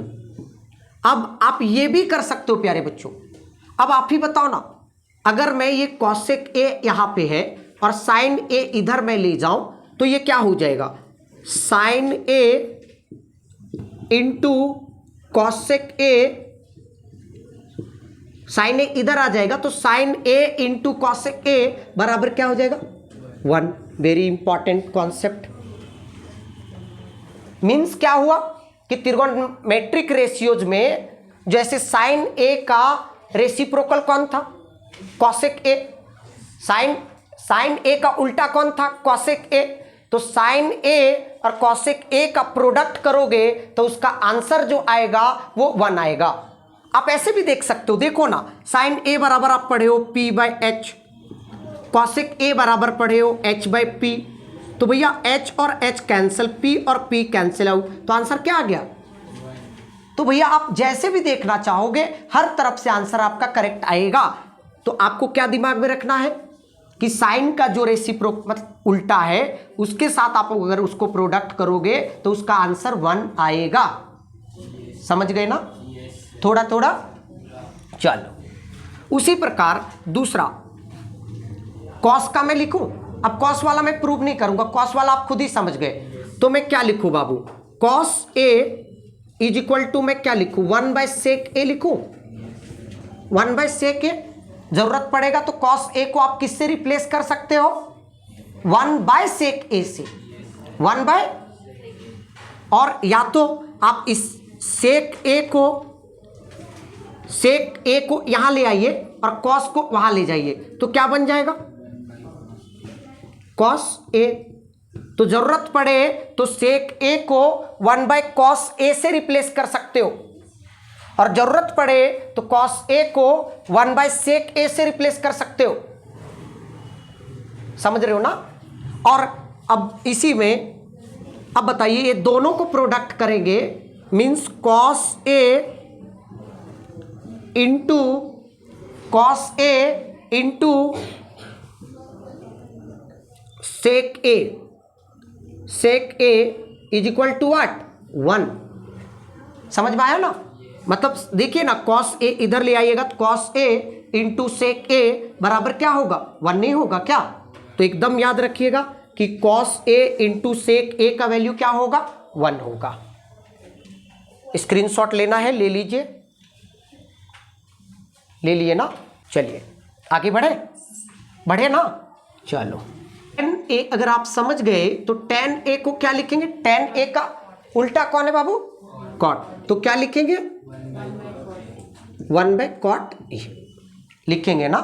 अब आप ये भी कर सकते हो प्यारे बच्चों। अब आप ही बताओ ना, अगर मैं ये cosec A यहां पे है और sin A इधर मैं ले जाऊं तो ये क्या हो जाएगा, sin A into cosec A। sin A इधर आ जाएगा तो sin A into cosec A बराबर क्या हो जाएगा, 1। Very important concept. मीन्स क्या हुआ कि त्रिगोनोमेट्रिक रेशियोज में जैसे sin A का रेसिप्रोकल कौन था, cosec A। sin A का उल्टा कौन था, cosec A। तो sin A और cosec A का प्रोडक्ट करोगे तो उसका आंसर जो आएगा वो 1 आएगा। आप ऐसे भी देख सकते हो, देखो ना, sin A बराबर आप पढ़े हो P/H, cosec A बराबर पढ़े हो H/P। तो भैया H और H कैंसिल, P और P कैंसिल आउट, तो आंसर क्या आ गया। तो भैया आप जैसे भी देखना चाहोगे हर तरफ से आंसर आपका करेक्ट आएगा। तो आपको क्या दिमाग में रखना है कि साइन का जो रेसिप्रोकल मतलब उल्टा है उसके साथ आप अगर उसको प्रोडक्ट करोगे तो उसका आंसर 1 आएगा। समझ गए ना, थोड़ा थोड़ा। चलो उसी प्रकार दूसरा कॉस का मैं लिखूं। अब कॉस वाला मैं प्रूव नहीं करूंगा, कॉस वाला आप खुद ही समझ गए। तो मैं क्या लिखूं बाबू, cos A is equal to मैं क्या लिखूं, 1/sec A लिखूं। 1/sec A जरूरत पड़ेगा तो cos A को आप किससे रिप्लेस कर सकते हो, 1/sec A से। 1 बाय, और या तो आप इस sec A को यहां ले आइए और cos को वहां ले जाइए तो क्या बन जाएगा, cos A। तो जरूरत पड़े तो sec A को 1/cos A से रिप्लेस कर सकते हो और जरूरत पड़े तो cos A को 1/sec A से रिप्लेस कर सकते हो। समझ रहे हो ना। और अब इसी में अब बताइए ये दोनों को प्रोडक्ट करेंगे, means cos A into cos A into sec A। sec A is equal to what, 1। समझ में आया ना। मतलब देखिए ना, cos A इधर ले आइएगा तो cos A into sec A बराबर क्या होगा, 1 नहीं होगा क्या। तो एकदम याद रखिएगा कि cos A into sec A का वैल्यू क्या होगा, 1 होगा। स्क्रीनशॉट लेना है ले लीजिए, ले लिए ना। चलिए आगे बढ़े ना। चलो tan A अगर आप समझ गए तो tan A को क्या लिखेंगे, tan A का उल्टा कौन है बाबू, cot। तो क्या लिखेंगे, 1/cot A लिखेंगे ना।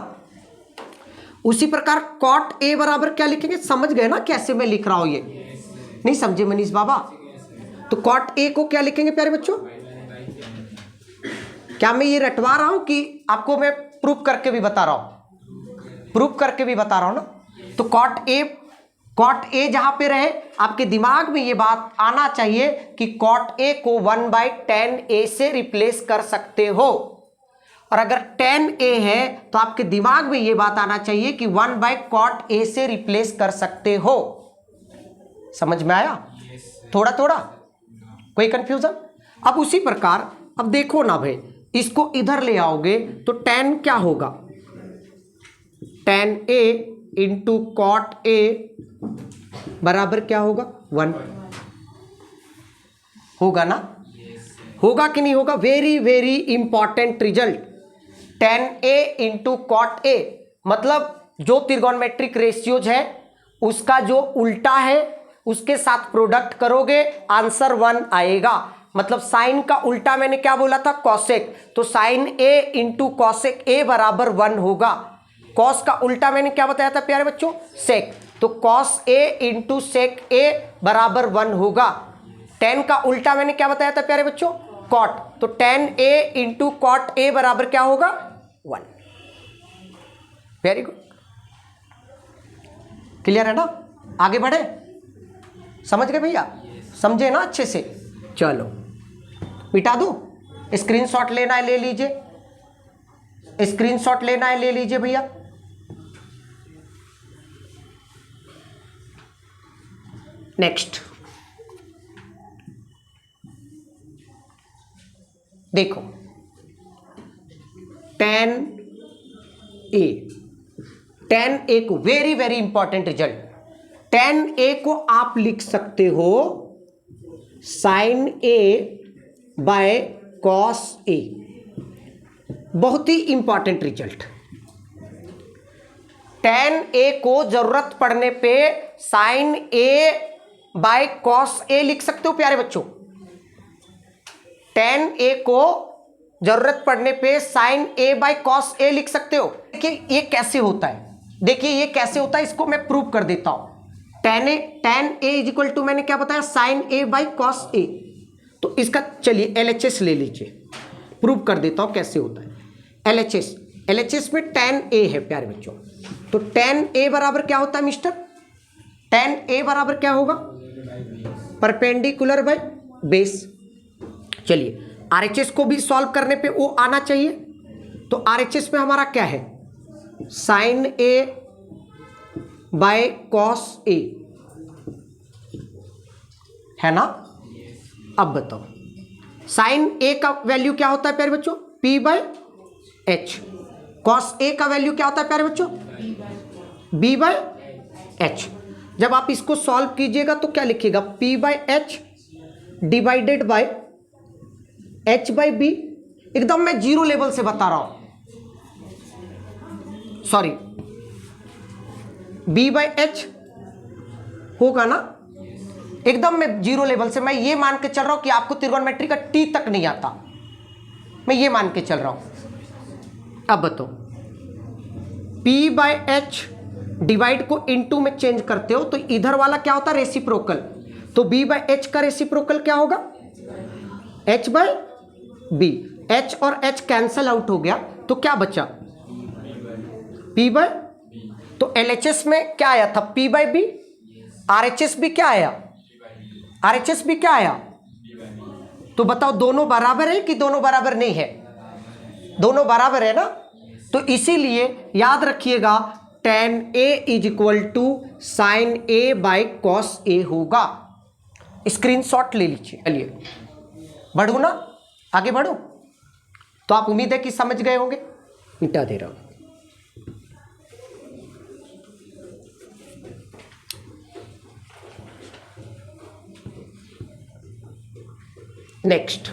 उसी प्रकार cot A बराबर क्या लिखेंगे, समझ गए ना कैसे मैं लिख रहा हूं, ये नहीं समझे मनीष बाबा। तो cot A को क्या लिखेंगे प्यारे बच्चों, क्या मैं ये रटवा रहा हूं कि आपको मैं प्रूफ करके भी बता रहा हूं, प्रूफ करके भी बता रहा हूं ना। तो cot A जहां पे रहे आपके दिमाग में ये बात आना चाहिए कि cot A को 1/tan A से रिप्लेस कर सकते हो। और अगर tan A है तो आपके दिमाग में ये बात आना चाहिए कि 1/cot A से रिप्लेस कर सकते हो। समझ में आया, थोड़ा थोड़ा, कोई कंफ्यूजन। अब उसी प्रकार अब देखो ना भाई, इसको इधर ले आओगे तो tan क्या होगा, tan A into cot A बराबर क्या होगा, 1 होगा ना। होगा कि नहीं होगा? Very very important result, tan A into cot A, मतलब जो त्रिगोनमेट्रिक रेशियोज है उसका जो उल्टा है उसके साथ प्रोडक्ट करोगे आंसर 1 आएगा। मतलब साइन का उल्टा मैंने क्या बोला था? कॉसेक, तो sine A into cosec A बराबर 1 होगा। कॉस का उल्टा मैंने क्या बताया था प्यारे बच्चों? सेक, तो cos A into sec A बराबर 1 होगा। tan का उल्टा मैंने क्या बताया था प्यारे बच्चों? कॉट, तो tan A into cot A बराबर क्या होगा? 1। वेरी गुड, क्लियर है ना? आगे बढ़े, समझ गए भैया? समझे ना अच्छे से? चलो मिटा दूं, स्क्रीनशॉट लेना है ले लीजिए, स्क्रीनशॉट लेना है ले लीजिए भैया। नेक्स्ट देखो, tan A को very very important result, tan A को आप लिख सकते हो sin A by cos A। बहुत ही इंपॉर्टेंट रिजल्ट, tan A को जरूरत पड़ने पे sin A by cos A लिख सकते हो प्यारे बच्चों। tan A को जरूरत पड़ने पे sin A by cos A लिख सकते हो। देखिए ये कैसे होता है, देखिए ये कैसे होता है, इसको मैं प्रूव कर देता हूं। tan A is equal to मैंने क्या बताया? sin A by cos A। तो इसका चलिए LHS ले लीजिए, प्रूव कर देता हूं कैसे होता है। LHS में tan A है प्यारे बच्चों, तो tan A बराबर क्या होता है मिस्टर? tan A बराबर क्या होगा? Perpendicular by base. चलिए RHS को भी सॉल्व करने पे वो आना चाहिए, तो RHS में हमारा क्या है? sin A by cos A है ना? अब बताओ sin A का वैल्यू क्या होता है प्यारे बच्चों? P by H। cos A का वैल्यू क्या होता है प्यारे बच्चों? B by H। जब आप इसको सॉल्व कीजिएगा तो क्या लिखिएगा? P by H divided by H by B। एकदम मैं जीरो लेवल से बता रहा हूं, सॉरी B बाय H होगा ना? एकदम मैं जीरो लेवल से, मैं ये मान के चल रहा हूं कि आपको त्रिकोणमिति का T तक नहीं आता, मैं ये मान के चल रहा हूं। अब बताओ P बाय H डिवाइड को इनटू में चेंज करते हो तो इधर वाला क्या होता है? रेसिप्रोकल, तो B बाय H का रेसिप्रोकल क्या होगा? H by B। H और H कैंसल आउट हो गया तो क्या बचा? P बाय, तो LHS में क्या आया था? P bye B। RHS भी क्या आया? RHS भी क्या आया? तो बताओ दोनों बराबर है कि दोनों बराबर नहीं है? दोनों बराबर है ना? तो इसीलिए याद रखिएगा tan A is equal to sine A by cos A होगा। स्क्रीनशॉट ले लीजिए। चलिए बढ़ू ना, आगे बढ़ो, तो आप उम्मीद है कि समझ गए होंगे। मिटा दे रहा हूं। नेक्स्ट,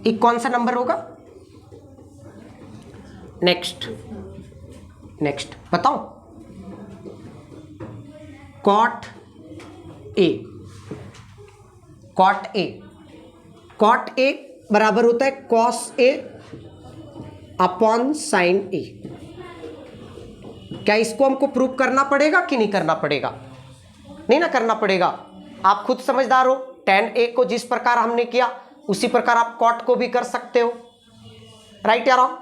एक कौन सा नंबर होगा? नेक्स्ट बताओ, कॉट ए बराबर होता है कॉस ए अपॉन साइन ए। क्या इसको हमको प्रूव करना पड़ेगा कि नहीं करना पड़ेगा? नहीं ना करना पड़ेगा, आप खुद समझदार हो। tan A को जिस प्रकार हमने किया उसी प्रकार आप कॉट को भी कर सकते हो, राइट या रॉन्ग?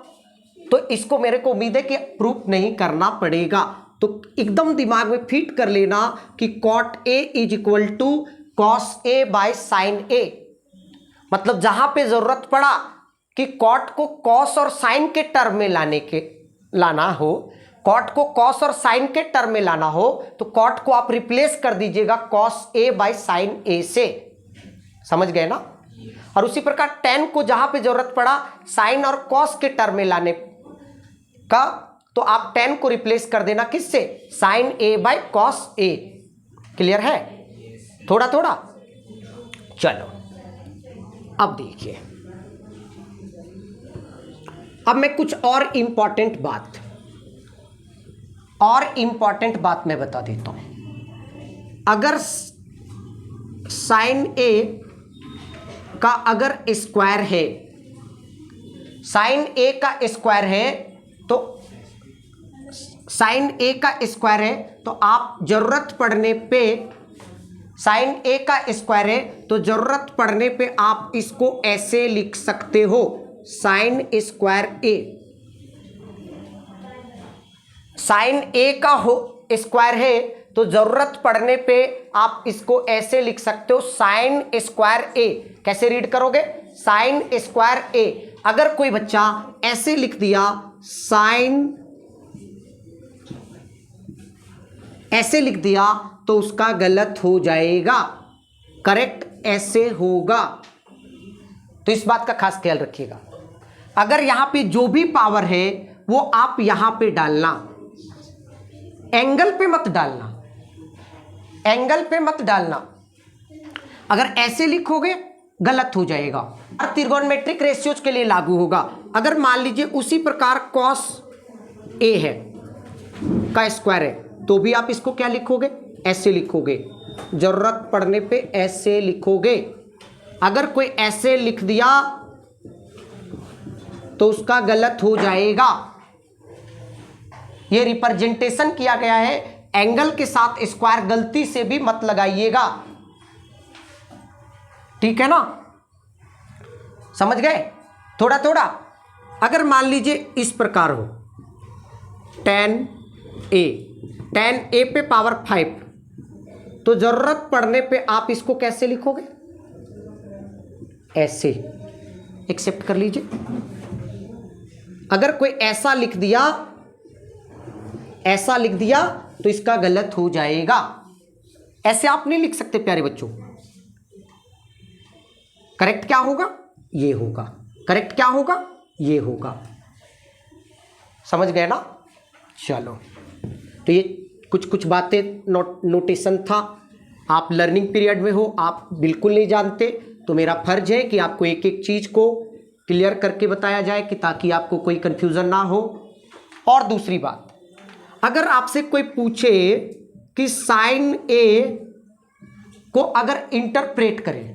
तो इसको मेरे को उम्मीद है कि प्रूफ नहीं करना पड़ेगा, तो एकदम दिमाग में फिट कर लेना कि cot A is equal to cos A by sine A। मतलब जहां पे जरूरत पड़ा कि कॉट को कॉस और साइन के टर्म में लाना हो, कॉट को कॉस और साइन के टर्म में लाना हो, तो कॉट को आप रिप्लेस कर दीजिएगा cos A by sine A से। समझ गए ना? और उसी प्रकार tan को जहां पे जरूरत पड़ा साइन और कॉस के टर्म में लाने का, तो आप tan को रिप्लेस कर देना किससे? Sine A by cos A। Clear है? थोड़ा थोड़ा। चलो अब देखिए, अब मैं कुछ और इंपॉर्टेंट बात मैं बता देता हूं। अगर साइन ए का अगर स्क्वायर है, साइन ए का स्क्वायर है तो साइन ए का स्क्वायर है तो आप जरूरत पड़ने पे, साइन ए का स्क्वायर है तो जरूरत पड़ने पे आप इसको ऐसे लिख सकते हो, साइन स्क्वायर ए। साइन ए का हो स्क्वायर है तो जरूरत पड़ने पे आप इसको ऐसे लिख सकते हो, साइन स्क्वायर ए। कैसे रीड करोगे? साइन स्क्वायर ए। अगर कोई बच्चा ऐसे लिख दिया, साइन ऐसे लिख दिया तो उसका गलत हो जाएगा, करेक्ट ऐसे होगा। तो इस बात का खास ख्याल रखिएगा। अगर यहां पे जो भी पावर है वो आप यहां पे डालना, एंगल पे मत डालना, एंगल पे मत डालना। अगर ऐसे लिखोगे गलत हो जाएगा। और त्रिगोनोमेट्रिक रेशियोज के लिए लागू होगा। अगर मान लीजिए उसी प्रकार कॉस ए है का स्क्वायर है तो भी आप इसको क्या लिखोगे? ऐसे लिखोगे, जरूरत पड़ने पे ऐसे लिखोगे। अगर कोई ऐसे लिख दिया तो उसका गलत हो जाएगा। ये रिप्रेजेंटेशन किया गया है, एंगल के साथ स्क्वायर गलती से भी मत लगाइएगा, ठीक है ना? समझ गए? थोड़ा थोड़ा। अगर मान लीजिए इस प्रकार हो, tan a पे पावर 5 तो जरूरत पड़ने पे आप इसको कैसे लिखोगे? ऐसे। एक्सेप्ट कर लीजिए। अगर कोई ऐसा लिख दिया, ऐसा लिख दिया तो इसका गलत हो जाएगा। ऐसे आप नहीं लिख सकते प्यारे बच्चों। करेक्ट क्या होगा? ये होगा। करेक्ट क्या होगा? ये होगा। समझ गए ना? चलो, तो ये कुछ कुछ बातें नोटेशन था। आप लर्निंग पीरियड में हो, आप बिल्कुल नहीं जानते, तो मेरा फर्ज है कि आपको एक एक चीज को क्लियर करके बताया जाए कि ताकि आपको कोई कंफ्यूजन ना हो। और दूसरी बात, अगर आपसे कोई पूछे कि साइन ए को अगर इंटरप्रेट करें,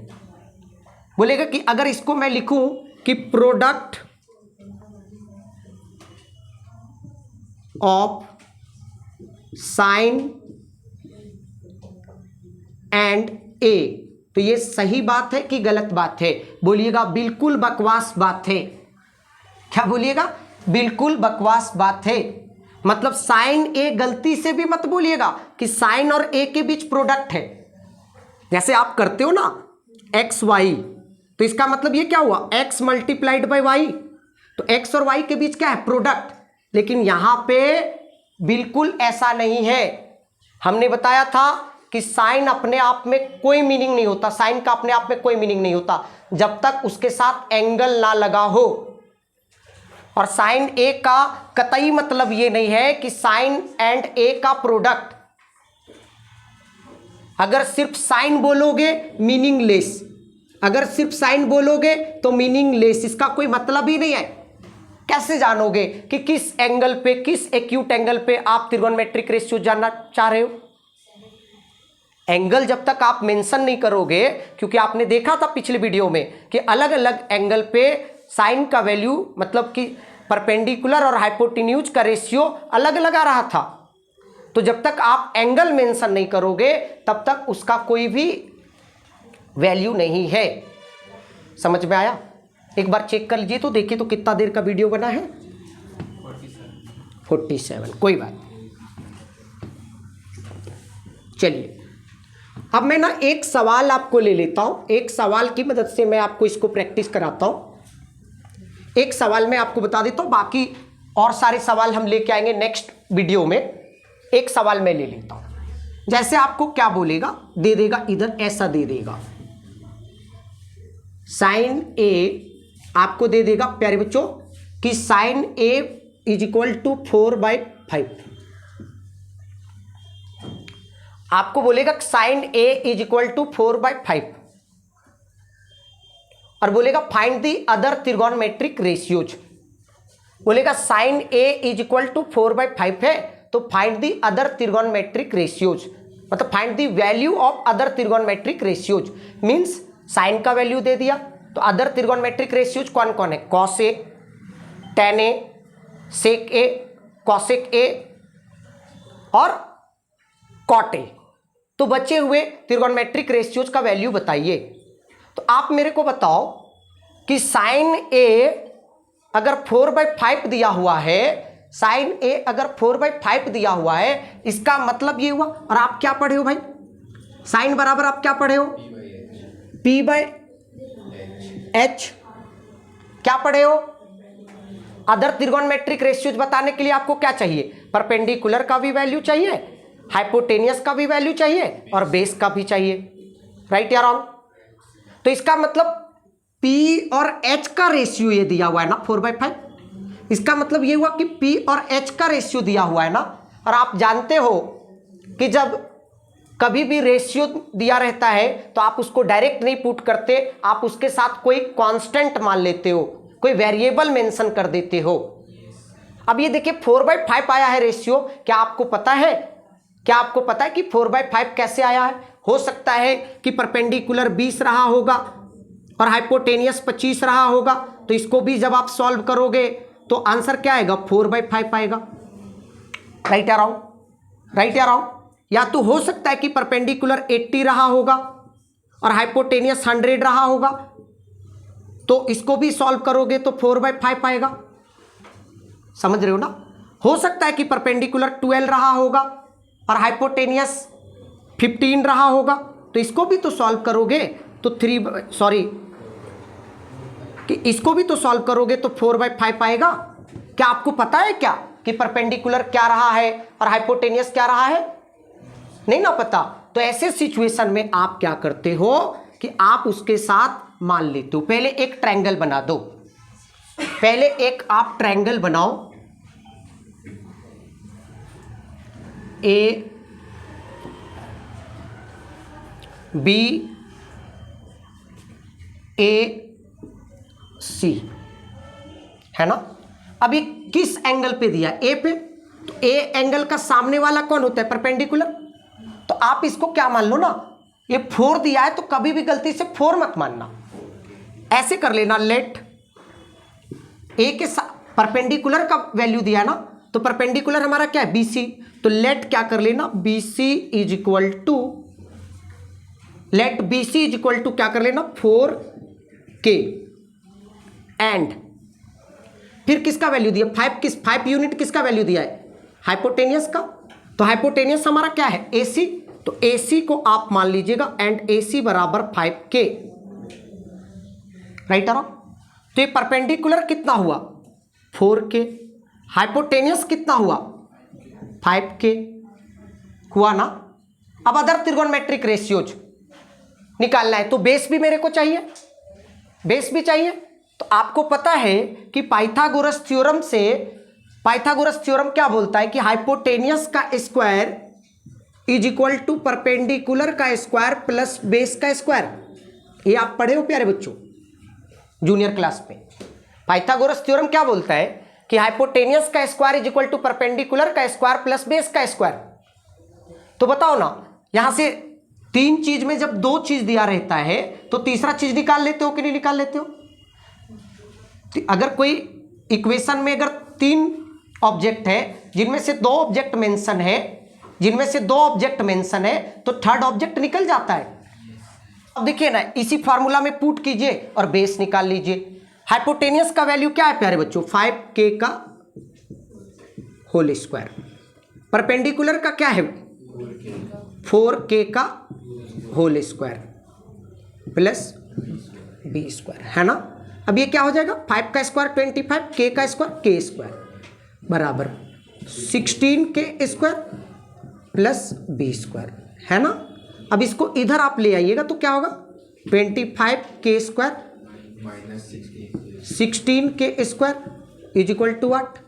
बोलेगा कि अगर इसको मैं लिखूं कि प्रोडक्ट ऑफ साइन एंड ए, तो ये सही बात है कि गलत बात है? बोलिएगा बिल्कुल बकवास बात है। क्या बोलिएगा? बिल्कुल बकवास बात है। मतलब साइन ए गलती से भी मत बोलिएगा कि साइन और ए के बीच प्रोडक्ट है। जैसे आप करते हो ना एक्स वाई, तो इसका मतलब ये क्या हुआ? एक्स मल्टीप्लाइड बाई वाई, तो एक्स और वाई के बीच क्या है? प्रोडक्ट। लेकिन यहां पे बिल्कुल ऐसा नहीं है। हमने बताया था कि साइन अपने आप में कोई मीनिंग नहीं होता, साइन का अपने आप में कोई मीनिंग नहीं होता जब तक उसके साथ एंगल ना लगा हो। और साइन ए का कतई मतलब ये नहीं है कि साइन एंड ए का प्रोडक्ट। अगर सिर्फ साइन बोलोगे मीनिंगलेस, अगर सिर्फ साइन बोलोगे तो मीनिंगलेस, इसका कोई मतलब ही नहीं है। कैसे जानोगे कि किस एंगल पे, किस एक्यूट एंगल पे आप त्रिगोनोमेट्रिक रेशियो जानना चाह रहे हो? एंगल जब तक आप मेंशन नहीं करोगे, क्योंकि आपने देखा था पिछले वीडियो में कि अलग अलग एंगल पे साइन का वैल्यू, मतलब कि परपेंडिकुलर और हाइपोटेन्यूज का रेशियो अलग अलग आ रहा था। तो जब तक आप एंगल मेंशन नहीं करोगे तब तक उसका कोई भी वैल्यू नहीं है। समझ में आया? एक बार चेक कर लीजिए तो देखिए तो कितना देर का वीडियो बना है? 47। कोई बात। चलिए, अब मैं ना एक सवाल आपको ले लेता हूं। एक सवाल की मदद से मैं आपको इसको प्रैक्टिस कराता हूं। एक सवाल मैं आपको बता देता हूं, बाकी और सारे सवाल हम लेके आएंगे नेक्स्ट वीडियो में। एक सवाल मैं ले लेता हूं। जैसे आपको क्या बोलेगा, दे देगा इधर ऐसा दे देगा, साइन ए आपको दे देगा प्यारे बच्चों कि sine A is equal to 4/5। आपको बोलेगा sine A is equal to 4/5 और बोलेगा find the other trigonometric ratios. बोलेगा sine A is equal to 4/5 है, तो find the other trigonometric ratios, मतलब find the value of other trigonometric ratios. Means sine का value दे दिया, तो अदर त्रिगोनोमेट्रिक रेशियोज कौन कौन है, cos A, tan A, sec A, cosec A और कॉट ए। तो बचे हुए त्रिगोनोमेट्रिक रेशियोज का वैल्यू बताइए। तो आप मेरे को बताओ कि साइन ए अगर 4/5 दिया हुआ है, साइन ए अगर 4/5 दिया हुआ है, इसका मतलब ये हुआ। और आप क्या पढ़े हो भाई, साइन बराबर आप क्या पढ़े हो, P/H। क्या पढ़े हो, अदर त्रिगोनोमेट्रिक रेशियोज बताने के लिए आपको क्या चाहिए, परपेंडिकुलर का भी वैल्यू चाहिए, हाइपोटेनियस का भी वैल्यू चाहिए और बेस का भी चाहिए, राइट या रॉन्ग। तो इसका मतलब P और H का रेशियो ये दिया हुआ है ना 4/5, इसका मतलब ये हुआ कि P और H का रेशियो दिया हुआ है ना। और आप जानते हो कि जब कभी भी रेशियो दिया रहता है तो आप उसको डायरेक्ट नहीं पुट करते, आप उसके साथ कोई कांस्टेंट मान लेते हो, कोई वेरिएबल मेंशन कर देते हो। अब ये देखिए 4/5 आया है रेशियो, क्या आपको पता है, क्या आपको पता है कि 4/5 कैसे आया है। हो सकता है कि परपेंडिकुलर 20 रहा होगा और हाइपोटेनियस 25 रहा होगा, तो इसको भी जब आप सॉल्व करोगे तो आंसर क्या आएगा, 4/5 आएगा, राइट या रॉन्ग, राइट या रॉन्ग। या तो हो सकता है कि परपेंडिकुलर 80 रहा होगा और हाइपोटेनियस 100 रहा होगा, तो इसको भी सॉल्व करोगे तो 4/5 आएगा, समझ रहे हो ना। हो सकता है कि परपेंडिकुलर 12 रहा होगा और हाइपोटेनियस 15 रहा होगा, तो इसको भी तो सॉल्व करोगे तो इसको भी तो सॉल्व करोगे तो 4/5 आएगा। क्या आपको पता है क्या कि परपेंडिकुलर क्या रहा है और हाइपोटेनियस क्या रहा है, नहीं ना पता। तो ऐसे सिचुएशन में आप क्या करते हो कि आप उसके साथ मान लेते हो। पहले एक ट्रायंगल बना दो, पहले एक आप ट्रायंगल बनाओ, ए बी ए सी, है ना। अभी किस एंगल पे दिया, ए पे, तो ए एंगल का सामने वाला कौन होता है, परपेंडिकुलर। तो आप इसको क्या मान लो ना, ये 4 दिया है तो कभी भी गलती से 4 मत मानना, ऐसे कर लेना, लेट ए के परपेंडिकुलर का वैल्यू दिया ना, तो परपेंडिकुलर हमारा क्या है, BC। तो लेट क्या कर लेना, BC is equal to, let BC is equal to क्या कर लेना, 4K। एंड फिर किसका वैल्यू दिया, 5 यूनिट किसका वैल्यू दिया है, हाइपोटेनियस का। तो हाइपोटेनियस हमारा क्या है, AC। तो AC को आप मान लीजिएगा एंड AC बराबर 5K, राइट आ रहा। तो ये परपेंडिकुलर कितना हुआ, 4K, हाइपोटेनियस कितना हुआ, 5K हुआ ना। अब अदर त्रिगोनोमेट्रिक रेशियोज निकालना है, तो बेस भी मेरे को चाहिए, बेस भी चाहिए। तो आपको पता है कि पाइथागोरस थ्योरम से, पाइथागोरस थ्योरम क्या बोलता है कि हाइपोटेनियस का square is equal to perpendicular का स्क्वायर प्लस बेस का स्क्वायर। ये आप पढ़े हो प्यारे बच्चों जूनियर क्लास में। पाइथागोरस थ्योरम क्या बोलता है कि हाइपोटेनियस का square is equal to perpendicular का स्क्वायर प्लस बेस का स्क्वायर। तो बताओ ना, यहां से 3 चीज में जब 2 चीज दिया रहता है तो तीसरा चीज निकाल लेते हो कि नहीं निकाल लेते हो। अगर कोई इक्वेशन में अगर 3 ऑब्जेक्ट है जिनमें से 2 ऑब्जेक्ट मेंशन है, जिनमें से 2 ऑब्जेक्ट मेंशन है, तो थर्ड ऑब्जेक्ट निकल जाता है। अब देखिए ना, इसी फार्मूला में पुट कीजिए और बेस निकाल लीजिए। हाइपोटेनियस का वैल्यू क्या है प्यारे बच्चों, 5K का होल स्क्वायर। परपेंडिकुलर का क्या है, 4K का whole square plus B square, है ना। अब ये क्या हो जाएगा, 5 का स्क्वायर 25, K का स्क्वायर K स्क्वायर बराबर 16K square plus B square, है ना। अब इसको इधर आप ले आइएगा तो क्या होगा, 25K square minus 16K square is equal to what,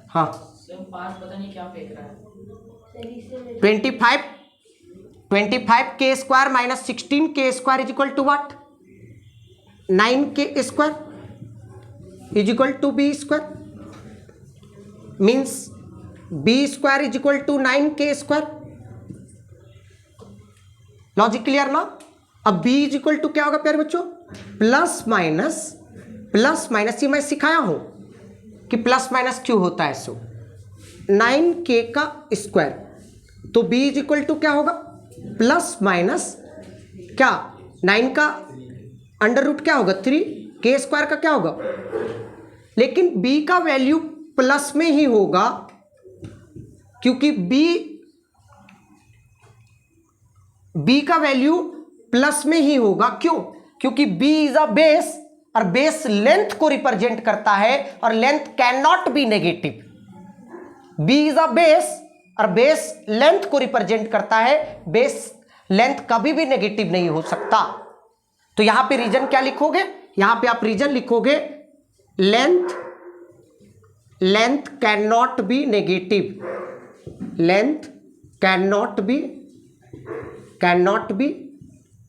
हाँ 5 पता नहीं क्या फेंक रहा है, 25K square minus 16K square is equal to what, 9K square, is equal to B square, means B square is equal to 9k square. Logic clear ना? अब b is equal to क्या होगा प्यारे बच्चों? प्लस माइनस ये मैं सिखाया हूं कि प्लस माइनस क्यों होता है। सो 9k का स्क्वायर, तो b इज इक्वल टू क्या होगा? प्लस माइनस क्या, 9 का अंडर रूट क्या होगा? 3, k स्क्वायर का क्या होगा? लेकिन b का वैल्यू प्लस में ही होगा, क्योंकि b का वैल्यू प्लस में ही होगा। क्यों? क्योंकि b इज अ बेस, और बेस लेंथ को रिप्रेजेंट करता है, और length can not be negative. b is a base, और बेस लेंथ को रिप्रेजेंट करता है, बेस लेंथ कभी भी नेगेटिव नहीं हो सकता। तो यहां पे रीजन क्या लिखोगे? यहां पे आप रीजन लिखोगे length can not be negative, length can not be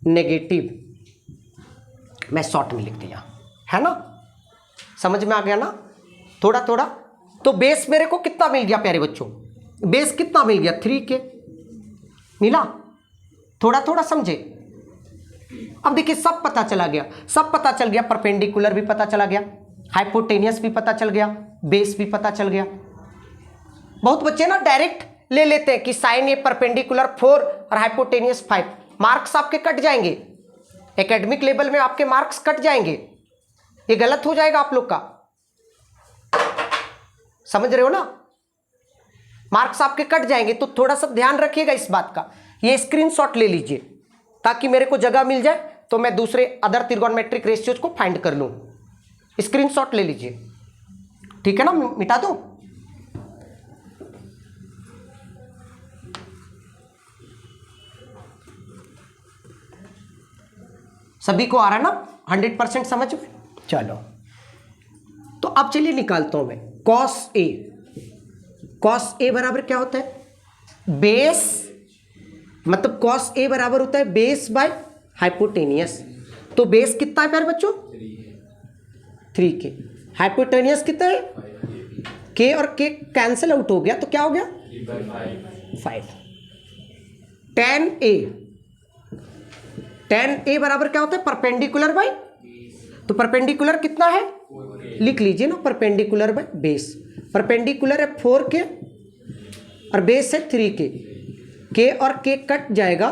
negative. मैं शॉर्ट में लिख दिया है ना, समझ में आ गया ना? थोड़ा थोड़ा। तो बेस मेरे को कितना मिल गया प्यारे बच्चों? बेस कितना मिल गया? 3k मिला। थोड़ा थोड़ा समझे? अब देखिए सब पता चला गया, सब पता चल गया, परपेंडिकुलर भी पता चला गया, हाइपोटेनियस भी पता चल गया, बेस भी पता चल गया। बहुत बच्चे ना डायरेक्ट ले लेते हैं कि साइन ए परपेंडिकुलर 4 और हाइपोटेनियस 5, मार्क्स आपके कट जाएंगे, एकेडमिक लेवल में आपके मार्क्स कट जाएंगे। ये गलत हो जाएगा आप लोग का, समझ रहे हो ना? मार्क्स आपके कट जाएंगे, तो थोड़ा सा ध्यान रखिएगा इस बात का। ये स्क्रीनशॉट ले लीजिए ताकि मेरे को जगह मिल जाए तो मैं दूसरे अदर त्रिगोनोमेट्रिक रेशियोज को फाइंड कर लूं। स्क्रीनशॉट ले लीजिए, ठीक है ना? मिटा दो। सभी को आ रहा है ना 100% समझ में? चलो तो अब चलिए निकालता हूं मैं cos A बराबर क्या होता है? बेस, मतलब cos A बराबर होता है बेस बाय हाइपोटेनियस। तो बेस कितना है प्यारे बच्चों? 3k। हाइपोटेनियस कितना है? k और k कैंसिल आउट हो गया, तो क्या हो गया? 5। tan A बराबर क्या होता है? परपेंडिकुलर बाय, तो परपेंडिकुलर कितना है? लिख लीजिए ना, परपेंडिकुलर बाय बेस। परपेंडिकुलर है 4k और बेस है 3k, k और k कट जाएगा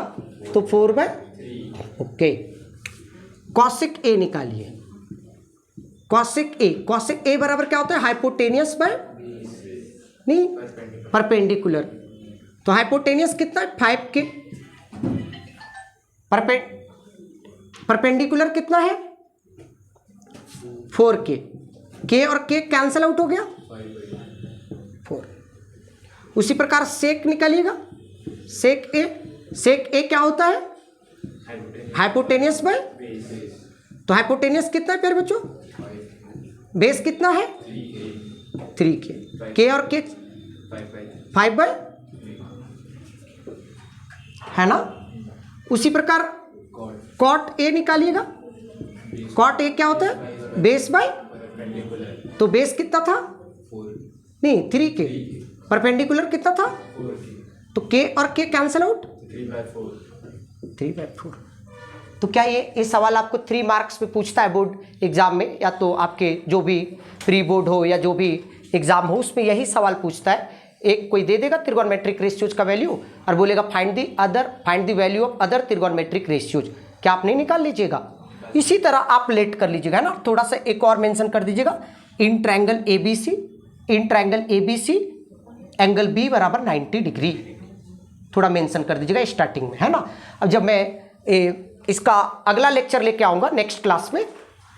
तो 4/3। ओके, कॉसिक A निकालिए। कॉसिक A बराबर क्या होता है? हाइपोटेनियस बाय, नहीं परपेंडिकुलर। तो हाइपोटेनियस कितना है? 5k। परपेंडिकुलर कितना है? 4k। k और k कैंसिल आउट हो गया, 4। उसी प्रकार सेक निकालिएगा। सेक ए क्या होता है? हाइपोटेनियस बाय, तो हाइपोटेनियस कितना है प्यारे बच्चों? बेस कितना है? 3k। k और k 5/, है ना? उसी प्रकार कॉट ए निकालिएगा। कॉट ए क्या होता है? बेस बाय, तो बेस कितना था? नहीं 3k। परपेंडिकुलर कितना था? तो k और k कैंसिल आउट, 3/4। तो क्या ये सवाल आपको 3 मार्क्स में पूछता है बोर्ड एग्जाम में, या तो आपके जो भी प्री बोर्ड हो या जो भी एग्जाम हो उसमें यही सवाल पूछता है। एक कोई दे देगा त्रिगोनोमेट्रिक रेशियोज का वैल्यू और बोलेगा find the value of other trigonometric ratios, क्या आप नहीं निकाल लीजिएगा? इसी तरह आप लेट कर लीजिएगा, है ना? थोड़ा सा एक और मेंशन कर दीजिएगा, in triangle ABC angle B बराबर 90 डिग्री, थोड़ा मेंशन कर दीजिएगा स्टार्टिंग में, है ना? अब जब मैं इसका अगला लेक्चर लेके आऊँगा नेक्स्ट क्लास में,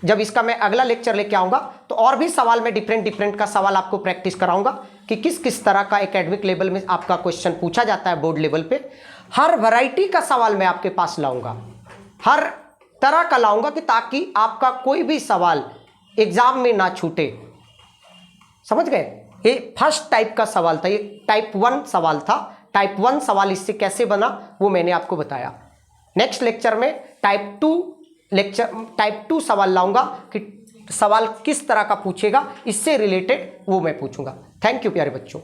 जब इसका मैं अगला लेक्चर लेके आऊँगा तो और भी सवाल में डिफरेंट का सवाल आपको प्रैक्टिस कराऊंगा कि किस किस तरह का एकेडमिक लेवल में आपका क्वेश्चन पूछा जाता है बोर्ड लेवल पे। हर वैरायटी का सवाल मैं आपके पास लाऊंगा, हर तरह का लाऊंगा, कि ताकि आपका कोई भी सवाल एग्जाम में ना छूटे। समझ गए? ये फर्स्ट टाइप का सवाल था, ये टाइप 1 सवाल था। टाइप 1 सवाल इससे कैसे बना वो मैंने आपको बताया। नेक्स्ट लेक्चर में टाइप 2 सवाल लाऊंगा कि सवाल किस तरह का पूछेगा, इससे रिलेटेड वो मैं पूछूंगा। थैंक यू प्यारे बच्चों।